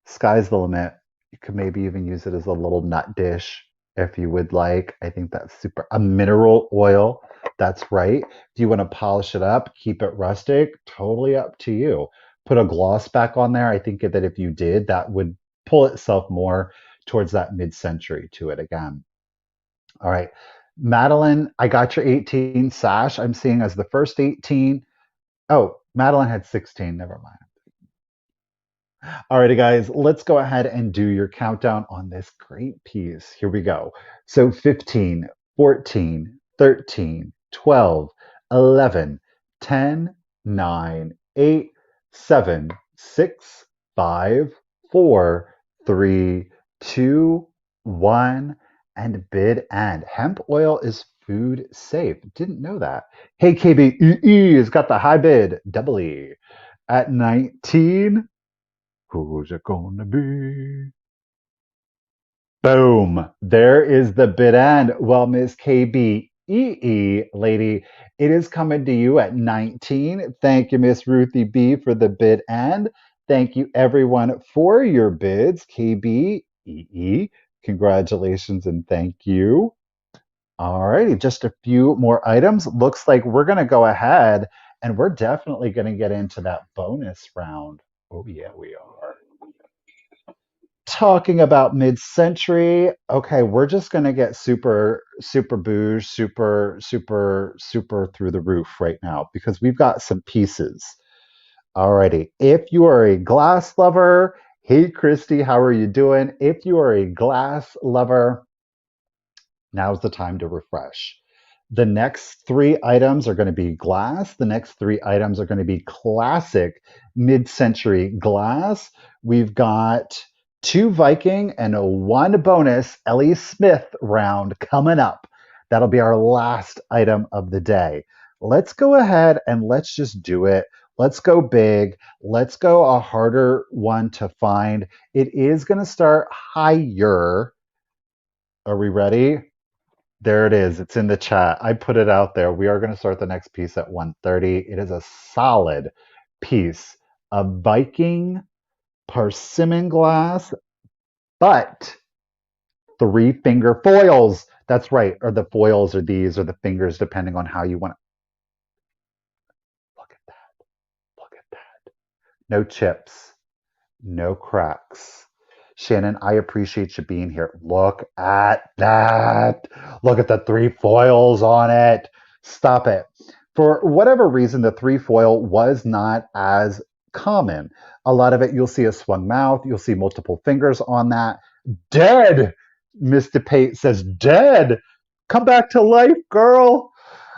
Sky's the limit. You could maybe even use it as a little nut dish if you would like. I think that's super. A mineral oil. That's right. Do you want to polish it up? Keep it rustic? Totally up to you. Put a gloss back on there. I think that if you did, that would pull itself more towards that mid century to it again. All right. Madeline, I got your 18 sash. I'm seeing as the first 18. Oh, Madeline had 16. Never mind. Alrighty, guys, let's go ahead and do your countdown on this great piece. Here we go. So 15, 14, 13, 12, 11, 10, 9, 8, 7, 6, 5, 4, 3, 2, 1, and bid end. Hemp oil is food safe. Didn't know that. Hey, KB, has got the high bid, double E. at 19. Who's it gonna be? Boom. There is the bid end. Well, Miss KBEE lady, it is coming to you at 19. Thank you, Miss Ruthie B, for the bid end. Thank you, everyone, for your bids. KBEE, congratulations and thank you. All righty, just a few more items. Looks like we're going to go ahead and we're definitely going to get into that bonus round. Oh, yeah, we are. Talking about mid-century, okay, we're just gonna get super, super bouge, super, super, super through the roof right now because we've got some pieces. Alrighty, if you are a glass lover, hey Christy, how are you doing? If you are a glass lover, now's the time to refresh. The next three items are going to be glass. The next three items are going to be classic mid century glass. We've got two Viking and a one bonus Ellie Smith round coming up. That'll be our last item of the day. Let's go ahead and let's just do it. Let's go big. Let's go a harder one to find. It is going to start higher. Are we ready? There it is. It's in the chat. I put it out there. We are going to start the next piece at 1:30. It is a solid piece of Viking persimmon glass, but three finger foils. That's right. Or the foils or these or the fingers, depending on how you want to. Look at that. Look at that. No chips. No cracks. Shannon, I appreciate you being here. Look at that. Look at the three foils on it. Stop it. For whatever reason, the three foil was not as common. A lot of it, you'll see a swung mouth, you'll see multiple fingers on that. Dead. Mr. Pate says, dead. Come back to life, girl.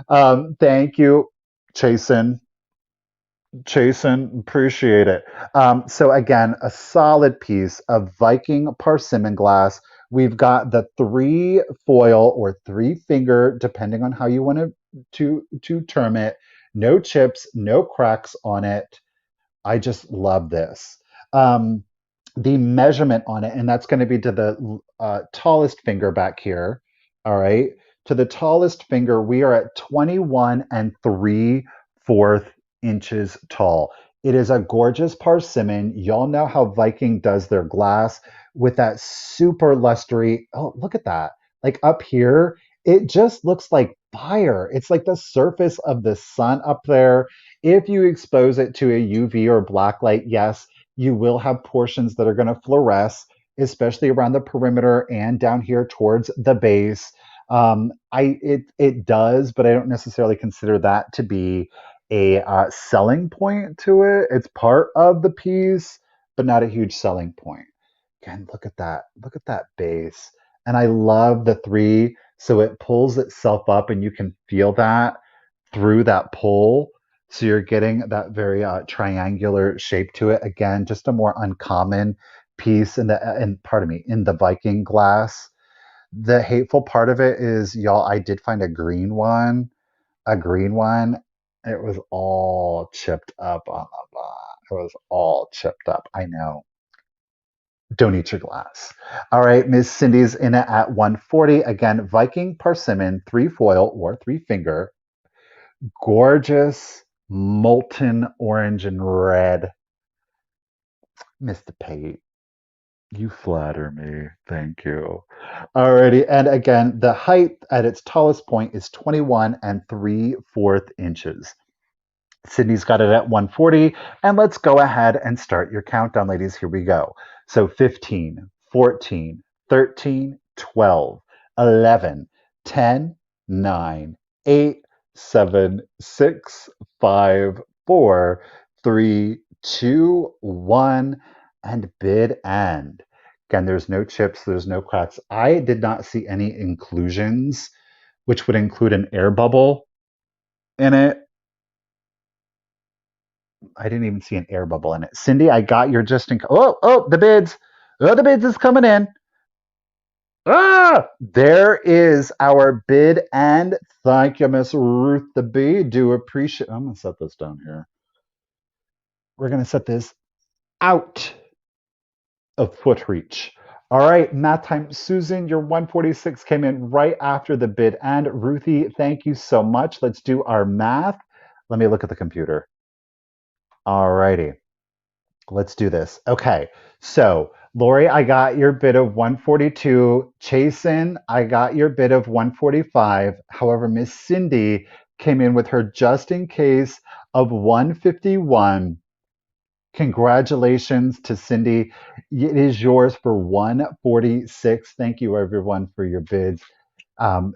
Thank you, Chasen. Jason, appreciate it. So again, a solid piece of Viking persimmon glass. We've got the three foil or three finger, depending on how you want to term it. No chips, no cracks on it. I just love this. Um, the measurement on it, and that's going to be to the tallest finger back here. All right. To the tallest finger, we are at 21 and 3/4 inches tall. It is a gorgeous persimmon. Y'all know how Viking does their glass with that super lustery. Oh, look at that. Like up here, it just looks like fire. It's like the surface of the sun up there. If you expose it to a UV or black light, yes, you will have portions that are going to fluoresce, especially around the perimeter and down here towards the base. It does, but I don't necessarily consider that to be a selling point to it. It's part of the piece, but not a huge selling point. Again, look at that. Look at that base. And I love the three. So it pulls itself up and you can feel that through that pull. So you're getting that very triangular shape to it. Again, just a more uncommon piece in pardon me, in the Viking glass. The hateful part of it is, y'all, I did find a green one. It was all chipped up on the bottom. It was all chipped up. I know. Don't eat your glass. All right, Miss Cindy's in it at 140. Again, Viking persimmon, three foil or three finger. Gorgeous molten orange and red. Mr. Pate, you flatter me. Thank you. Alrighty, and again, the height at its tallest point is 21 and 3/4 inches. Sydney's got it at 140. And let's go ahead and start your countdown, ladies. Here we go. So 15, 14, 13, 12, 11, 10, 9, 8, 7, 6, 5, 4, 3, 2, 1, and bid end. Again, there's no chips, there's no cracks. I did not see any inclusions, which would include an air bubble in it. I didn't even see an air bubble in it. Cindy, I got your just in. Oh, the bids. Oh, the bids is coming in. Ah, there is our bid and thank you, Miss Ruth the B. Do appreciate. I'm gonna set this down here. We're going to set this out of foot reach. All right, math time. Susan, your 146 came in right after the bid. And Ruthie, thank you so much. Let's do our math. Let me look at the computer. All righty, let's do this. Okay, so Lori, I got your bid of 142. Chasen, I got your bid of 145. However, Miss Cindy came in with her just in case of 151. Congratulations to Cindy. It is yours for 146. Thank you, everyone, for your bids.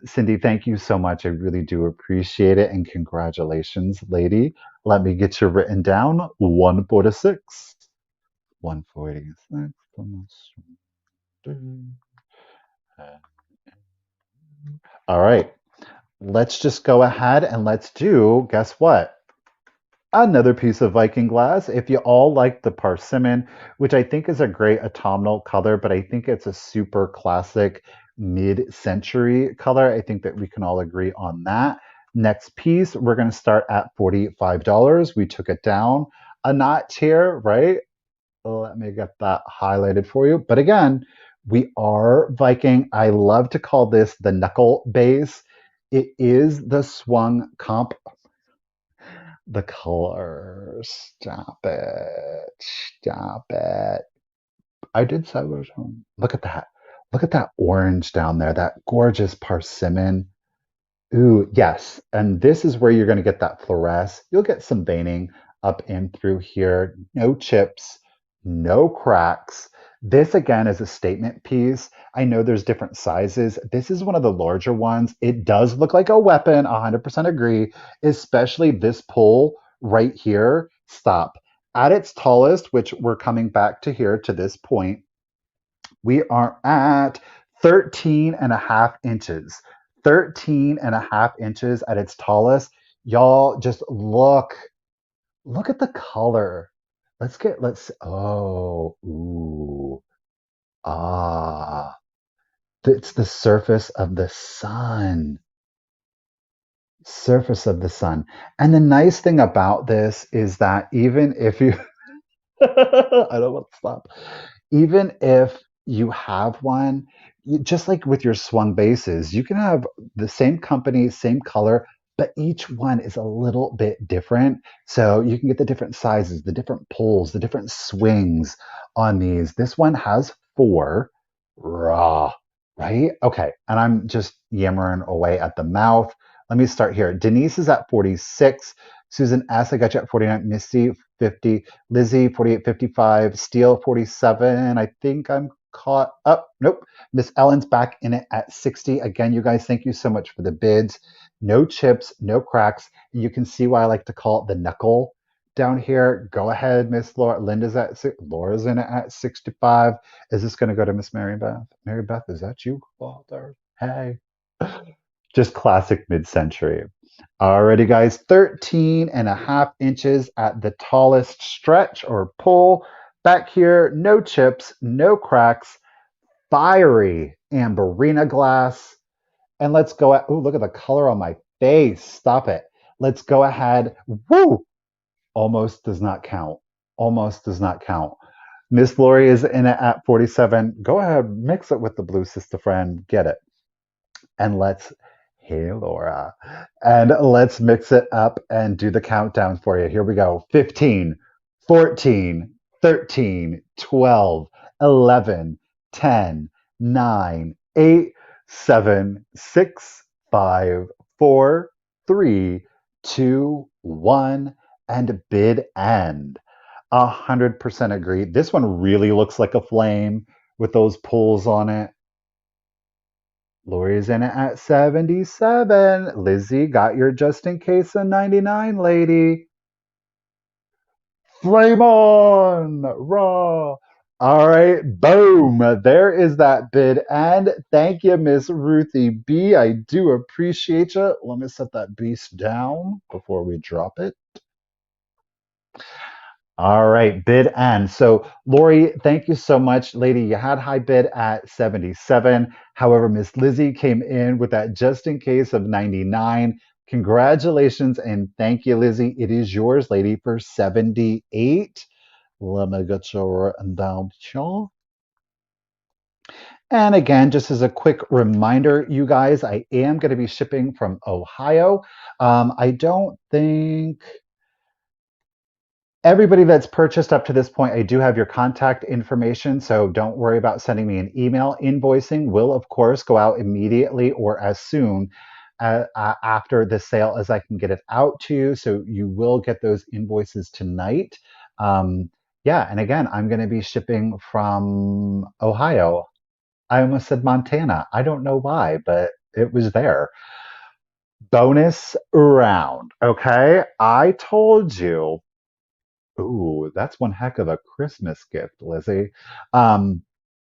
Cindy, thank you so much. I really do appreciate it. And congratulations, lady. Let me get you written down. 146. 146. All right. Let's just go ahead and let's do, guess what? Another piece of Viking glass. If you all like the persimmon, which I think is a great autumnal color, but I think it's a super classic mid-century color. I think that we can all agree on that. Next piece, we're going to start at $45. We took it down a notch here, right? Let me get that highlighted for you. But again, we are Viking. I love to call this the knuckle base. It is the swung comp. The color. Stop it. Stop it. I did say look at that. Look at that orange down there. That gorgeous persimmon. Ooh, yes. And this is where you're going to get that fluoresce. You'll get some veining up and through here. No chips, no cracks. This again is a statement piece. I know there's different sizes. This is one of the larger ones. It does look like a weapon, 100% agree, especially this pole right here. Stop. At its tallest, which we're coming back to here to this point, we are at 13 and a half inches. 13 and a half inches at its tallest. Y'all just look at the color. Ooh, ah, it's the surface of the sun. Surface of the sun. And the nice thing about this is that even if you, I don't want to stop. Even if you have one, just like with your swung bases, you can have the same company, same color, but each one is a little bit different. So you can get the different sizes, the different pulls, the different swings on these. This one has four raw, right? Okay. And I'm just yammering away at the mouth. Let me start here. Denise is at 46. Susan S., I got you at 49. Missy, 50. Lizzie, 48.55. Steele, 47. I think I'm caught up. Nope. Miss Ellen's back in it at 60. Again, you guys, thank you so much for the bids. No chips, no cracks. You can see why I like to call it the knuckle down here. Go ahead, Miss Laura. Laura's in it at 65. Is this going to go to Miss Mary Beth? Mary Beth, is that you? Walter? Hey. Just classic mid-century. Alrighty, guys, 13 and a half inches at the tallest stretch or pull. Back here, no chips, no cracks, fiery amberina glass. And let's go at, oh, look at the color on my face. Stop it. Let's go ahead. Woo! Almost does not count. Almost does not count. Miss Lori is in it at 47. Go ahead, mix it with the blue sister friend. Get it. And hey, Laura. And let's mix it up and do the countdown for you. Here we go. 15, 14, 13, 12, 11, 10, 9, 8, 7, 6, 5, 4, 3, 2, 1, and bid end. 100% agree. This one really looks like a flame with those pulls on it. Lori's in it at 77. Lizzie got your just in case of 99, lady. Flame on! Raw! All right, boom. There is that bid. And thank you, Miss Ruthie B. I do appreciate you. Let me set that beast down before we drop it. All right, bid end. So, Lori, thank you so much, lady. You had high bid at 77. However, Miss Lizzie came in with that just in case of 99. Congratulations and thank you, Lizzie. It is yours, lady, for 78. Let me get your down. And again, just as a quick reminder, you guys, I am going to be shipping from Ohio. I don't think everybody that's purchased up to this point, I do have your contact information, so don't worry about sending me an email. Invoicing will, of course, go out immediately or as soon after the sale as I can get it out to you. So you will get those invoices tonight. Yeah, and again, I'm going to be shipping from Ohio. I almost said Montana. I don't know why, but it was there. Bonus round. Okay. I told you. Ooh, that's one heck of a Christmas gift, Lizzie. Um,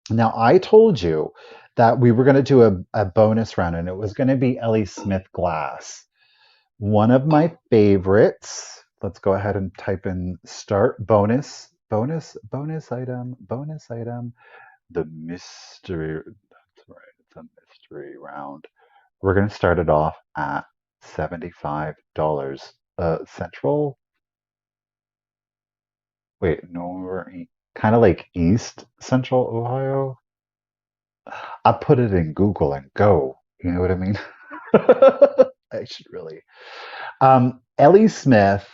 now, I told you that we were going to do a bonus round and it was going to be Ellie Smith glass. One of my favorites. Let's go ahead and type in start bonus item, bonus item. The mystery. That's right. It's a mystery round. We're going to start it off at $75. Central. Wait, no, we're kind of like East Central Ohio. I put it in Google and go. You know what I mean? I should really. Ellie Smith,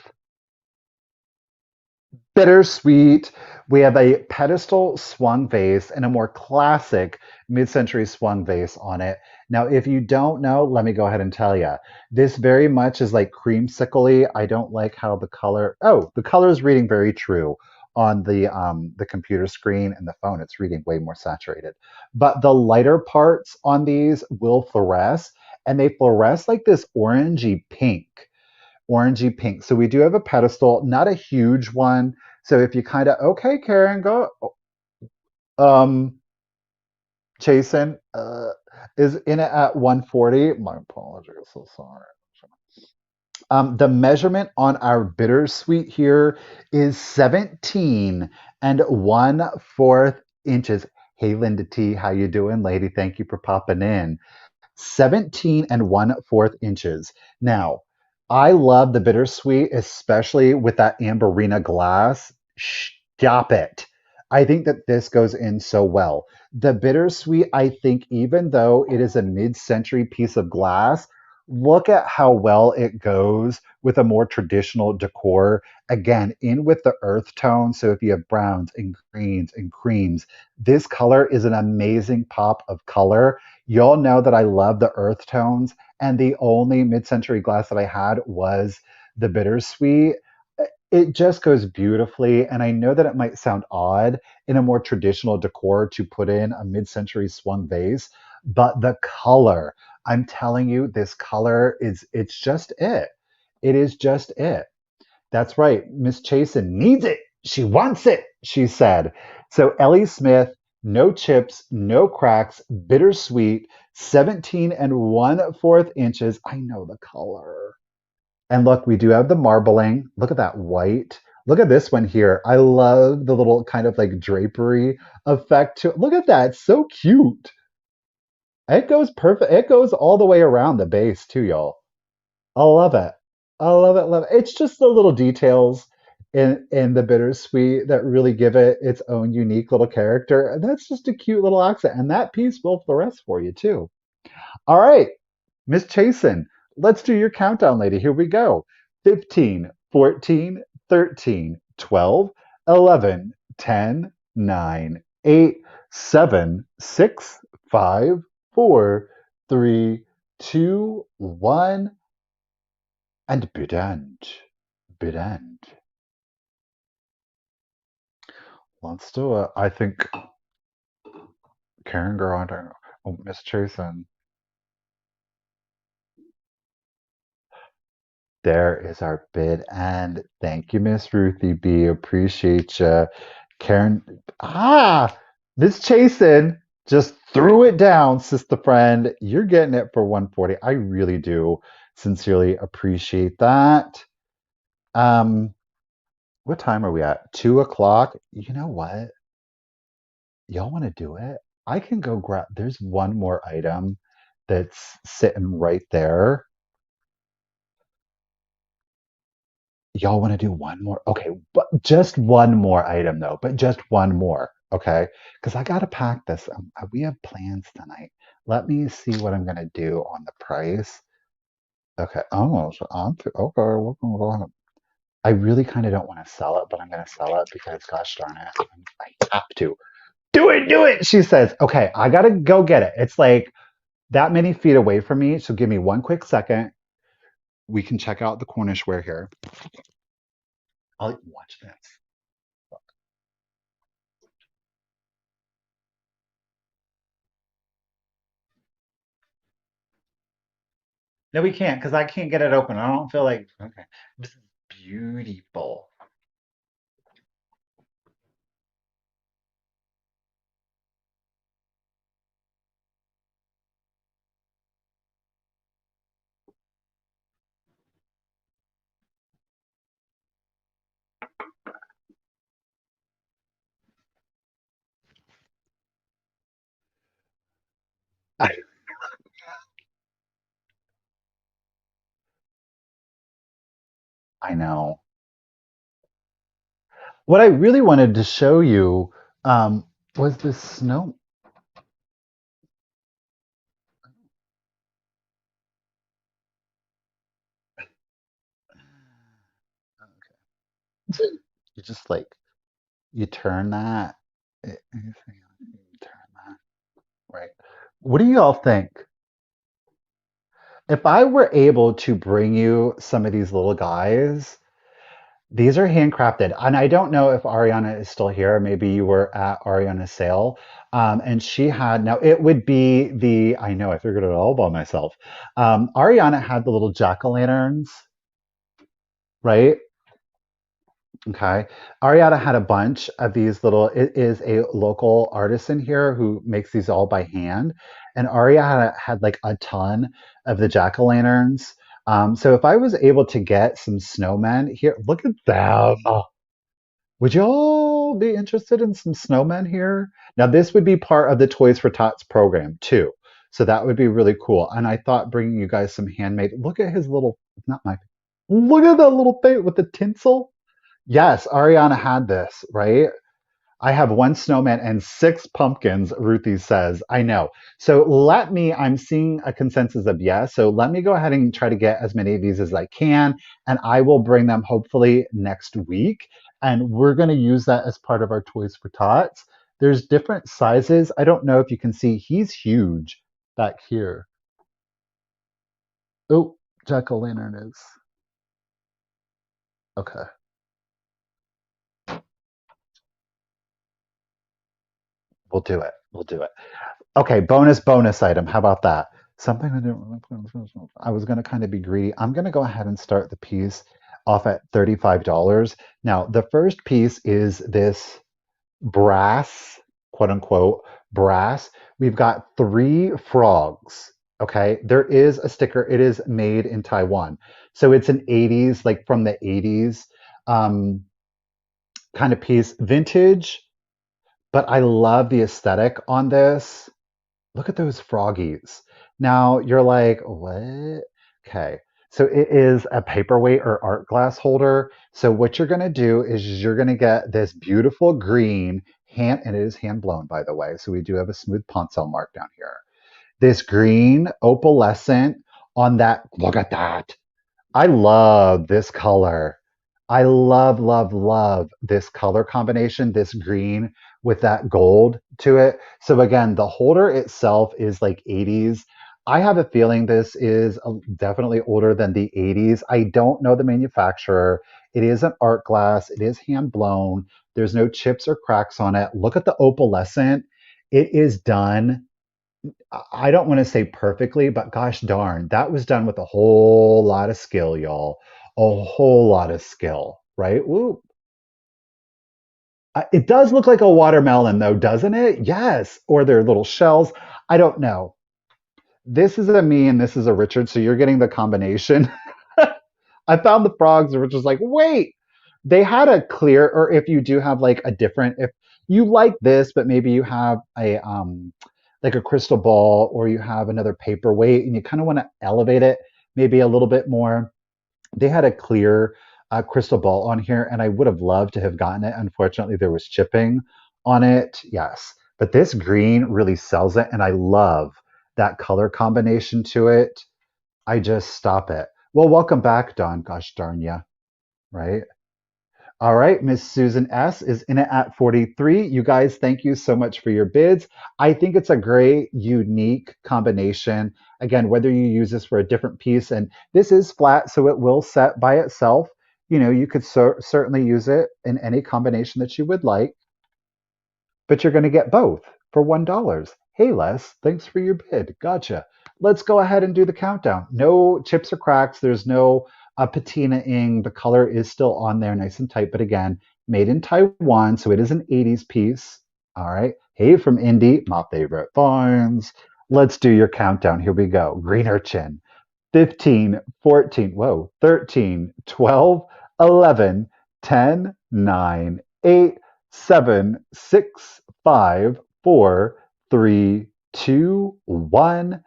bittersweet. We have a pedestal swung vase and a more classic mid-century swung vase on it. Now, if you don't know, let me go ahead and tell you. This very much is like creamsicle-y. I don't like how the color. Oh, the color is reading very true on the computer screen and the phone. It's reading way more saturated. But the lighter parts on these will fluoresce, and they fluoresce like this orangey pink. So we do have a pedestal, not a huge one. So if you kind of okay, Karen, go. Um, Chasen is in it at 140. My apologies, so sorry. The measurement on our bittersweet here is 17 and 1/4 inches. Hey, Linda T, how you doing, lady? Thank you for popping in. 17 and 1/4 inches. Now, I love the bittersweet, especially with that Amberina glass. Stop it. I think that this goes in so well. The bittersweet, I think, even though it is a mid century piece of glass, look at how well it goes with a more traditional decor. Again, in with the earth tone. So if you have browns and greens and creams, this color is an amazing pop of color. Y'all know that I love the earth tones, and the only mid century glass that I had was the bittersweet. It just goes beautifully. And I know that it might sound odd in a more traditional decor to put in a mid century swung vase, but the color, I'm telling you, this color it's just it. It is just it. That's right. Miss Chasen needs it. She wants it, she said. So Ellie Smith, no chips, no cracks, bittersweet, 17 and 1/4 inches. I know the color. And look, we do have the marbling. Look at that white. Look at this one here. I love the little kind of like drapery effect to it. Look at that. It's so cute. It goes perfect. It goes all the way around the base too, y'all. I love it. I love it. Love it. It's just the little details in the bittersweet that really give it its own unique little character. And that's just a cute little accent. And that piece will fluoresce for you too. All right, Miss Chasen, let's do your countdown, lady. Here we go. 15, 14, 13, 12, 11, 10, 9, 8, 7, 6, 5, 4, 3, 2, 1. And Bidend. Bidend. Let's do it. I think Karen Garant. Oh, Miss Chasen. There is our bid. And thank you, Miss Ruthie B. Appreciate you. Karen. Miss Chasen just threw it down, sister friend. You're getting it for 140. I really do sincerely appreciate that. Um, what time are we at? 2 o'clock. You know what? Y'all want to do it? I can go grab. There's one more item that's sitting right there. Y'all want to do one more? Okay, but just one more item though, but just one more, okay? Because I gotta pack this. We have plans tonight. Let me see what I'm gonna do on the price. Okay. Oh, so okay. We're gonna go ahead. I really kind of don't want to sell it, but I'm gonna sell it because, gosh darn it, I have to. Do it. She says. Okay, I gotta go get it. It's like that many feet away from me. So give me one quick second. We can check out the Cornish ware here. I'll watch this. No, we can't because I can't get it open. I don't feel like. Okay, this is beautiful. I, I know. What I really wanted to show you was this snow. Okay. You just like you turn that. You turn that right. What do y'all think? If I were able to bring you some of these little guys, these are handcrafted. And I don't know if Ariana is still here. Maybe you were at Ariana's sale. And she had, now it would be I know, I figured it all by myself. Ariana had the little jack-o'-lanterns, right? Okay. Ariana had a bunch of these little, it is a local artisan here who makes these all by hand. And Ariana had like a ton of the jack-o'-lanterns. So if I was able to get some snowmen here, look at them. Oh, would y'all be interested in some snowmen here? Now, this would be part of the Toys for Tots program too. So that would be really cool. And I thought bringing you guys some handmade, look at his little, not my, look at that little thing with the tinsel. Yes, Ariana had this, right? I have one snowman and six pumpkins, Ruthie says. I know. So I'm seeing a consensus of yes. So let me go ahead and try to get as many of these as I can. And I will bring them hopefully next week. And we're going to use that as part of our Toys for Tots. There's different sizes. I don't know if you can see, he's huge back here. Oh, jack o' lantern is. Okay, we'll do it. We'll do it. Okay, bonus item. How about that? Something I didn't. I was going to kind of be greedy. I'm going to go ahead and start the piece off at $35. Now, the first piece is this brass, quote unquote, brass. We've got three frogs. Okay, there is a sticker. It is made in Taiwan. So it's an 80s, like from the 80s um, kind of piece, vintage, but I love the aesthetic on this. Look at those froggies. Now you're like, what? Okay. So it is a paperweight or art glass holder. So what you're going to do is you're going to get this beautiful green hand, and it is hand blown, by the way. So we do have a smooth Ponsel mark down here. This green opalescent on that. Look at that. I love this color. I love this color combination, this green with that gold to it. So again, the holder itself is like 80s. I have a feeling this is definitely older than the 80s. I don't know the manufacturer. It is an art glass. It is hand blown. There's no chips or cracks on it. Look at the opalescent. It is done. I don't want to say perfectly, but gosh darn, that was done with a whole lot of skill, y'all. A whole lot of skill, right? Woo. It does look like a watermelon, though, doesn't it? Yes. Or their little shells. I don't know. This is a me and this is a Richard, so you're getting the combination. I found the frogs, which was like, wait, they had a clear, or if you do have like a different, if you like this, but maybe you have a like a crystal ball or you have another paperweight and you kind of want to elevate it maybe a little bit more. They had a clear crystal ball on here, and I would have loved to have gotten it. Unfortunately, there was chipping on it. Yes. But this green really sells it, and I love that color combination to it. I just stop it. Well, welcome back, Don. Gosh darn ya, right? All right, Miss Susan S. is in it at 43. You guys, thank you so much for your bids. I think it's a great, unique combination. Again, whether you use this for a different piece, and this is flat, so it will set by itself. You know, you could certainly use it in any combination that you would like, but you're going to get both for $1. Hey, Les, thanks for your bid. Gotcha. Let's go ahead and do the countdown. No chips or cracks. There's no patinaing. The color is still on there, nice and tight. But again, made in Taiwan, so it is an 80s piece. All right. Hey, from Indy, my favorite farms. Let's do your countdown. Here we go. Green Urchin. 15, 14, whoa, 13, 12, 11, 10, 9, 8, 7, 6, 5, 4, 3, 2, 1,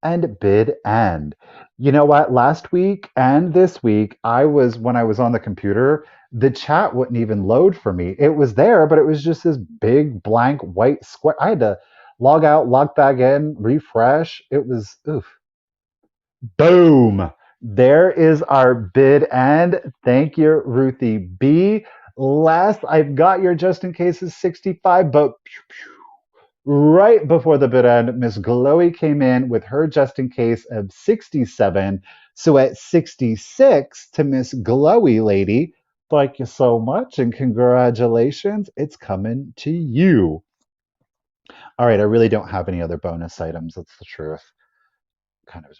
and bid end. You know what? Last week and this week, when I was on the computer, the chat wouldn't even load for me. It was there, but it was just this big blank white square. I had to log out, log back in, refresh. It was, oof. Boom. There is our bid end. Thank you, Ruthie B. Last, I've got your just in case is 65, but right before the bid end, Miss Glowy came in with her just in case of 67. So at 66 to Miss Glowy lady, thank you so much and congratulations. It's coming to you. All right, I really don't have any other bonus items. That's the truth. Kind of.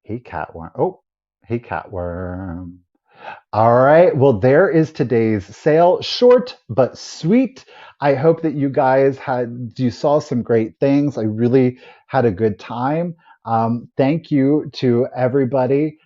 Hey, Catworm. Oh, hey, Catworm. All right. Well, there is today's sale. Short but sweet. I hope that you saw some great things. I really had a good time. Thank you to everybody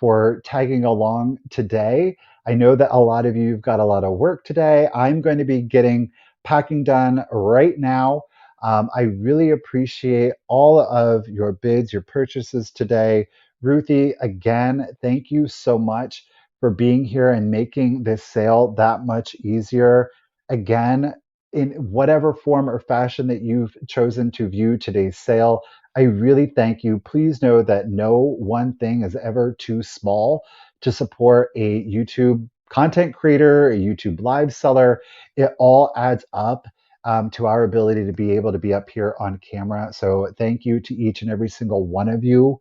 for tagging along today. I know that a lot of you have got a lot of work today. I'm going to be getting packing done right now. I really appreciate all of your bids, your purchases today. Ruthie, again, thank you so much for being here and making this sale that much easier. Again, in whatever form or fashion that you've chosen to view today's sale, I really thank you. Please know that no one thing is ever too small to support a YouTube content creator, a YouTube live seller. It all adds up to our ability to be able to be up here on camera. So thank you to each and every single one of you.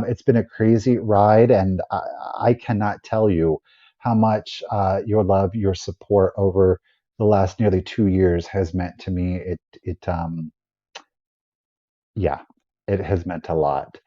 It's been a crazy ride, and I cannot tell you how much your love, your support over the last nearly 2 years has meant to me. Yeah, it has meant a lot.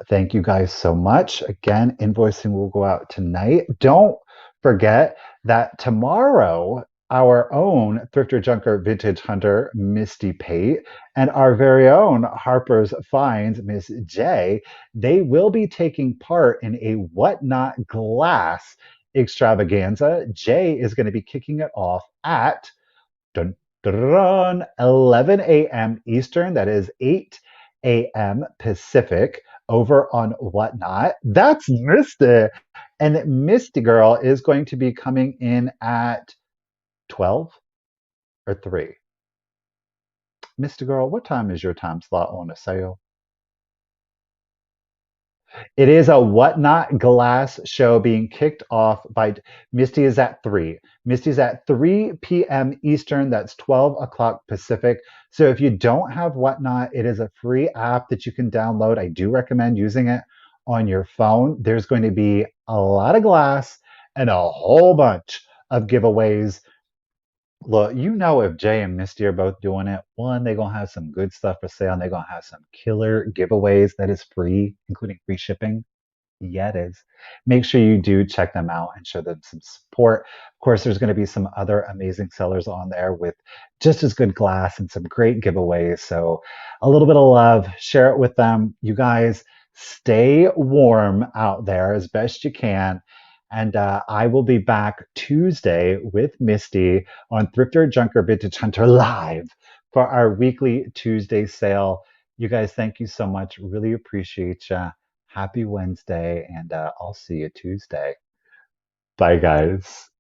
Thank you guys so much. Again, invoicing will go out tonight. Don't forget that tomorrow, our own Thrifter Junker Vintage Hunter, Misty Pate, and our very own Harper's Finds, Miss J, they will be taking part in a Whatnot Glass extravaganza. Jay is going to be kicking it off at dun, dun, dun, 11 a.m. Eastern. That is 8 a.m. Pacific over on Whatnot. That's Misty. And Misty Girl is going to be coming in at 12 or 3. Misty Girl, what time is your time slot on a sale? It is a Whatnot Glass show being kicked off by Misty is at 3. Misty's at 3 p.m. Eastern. That's 12 o'clock Pacific. So if you don't have Whatnot, it is a free app that you can download. I do recommend using it on your phone. There's going to be a lot of glass and a whole bunch of giveaways. Look, you know if Jay and Misty are both doing it, one, they're gonna have some good stuff for sale, and they're gonna have some killer giveaways that is free, including free shipping. Yeah, it is. Make sure you do check them out and show them some support. Of course, there's going to be some other amazing sellers on there with just as good glass and some great giveaways. So, a little bit of love, share it with them. You guys stay warm out there as best you can. And I will be back Tuesday with Misty on Thrifter Junker Vintage Hunter Live for our weekly Tuesday sale. You guys, thank you so much. Really appreciate you. Happy Wednesday, and I'll see you Tuesday. Bye, guys.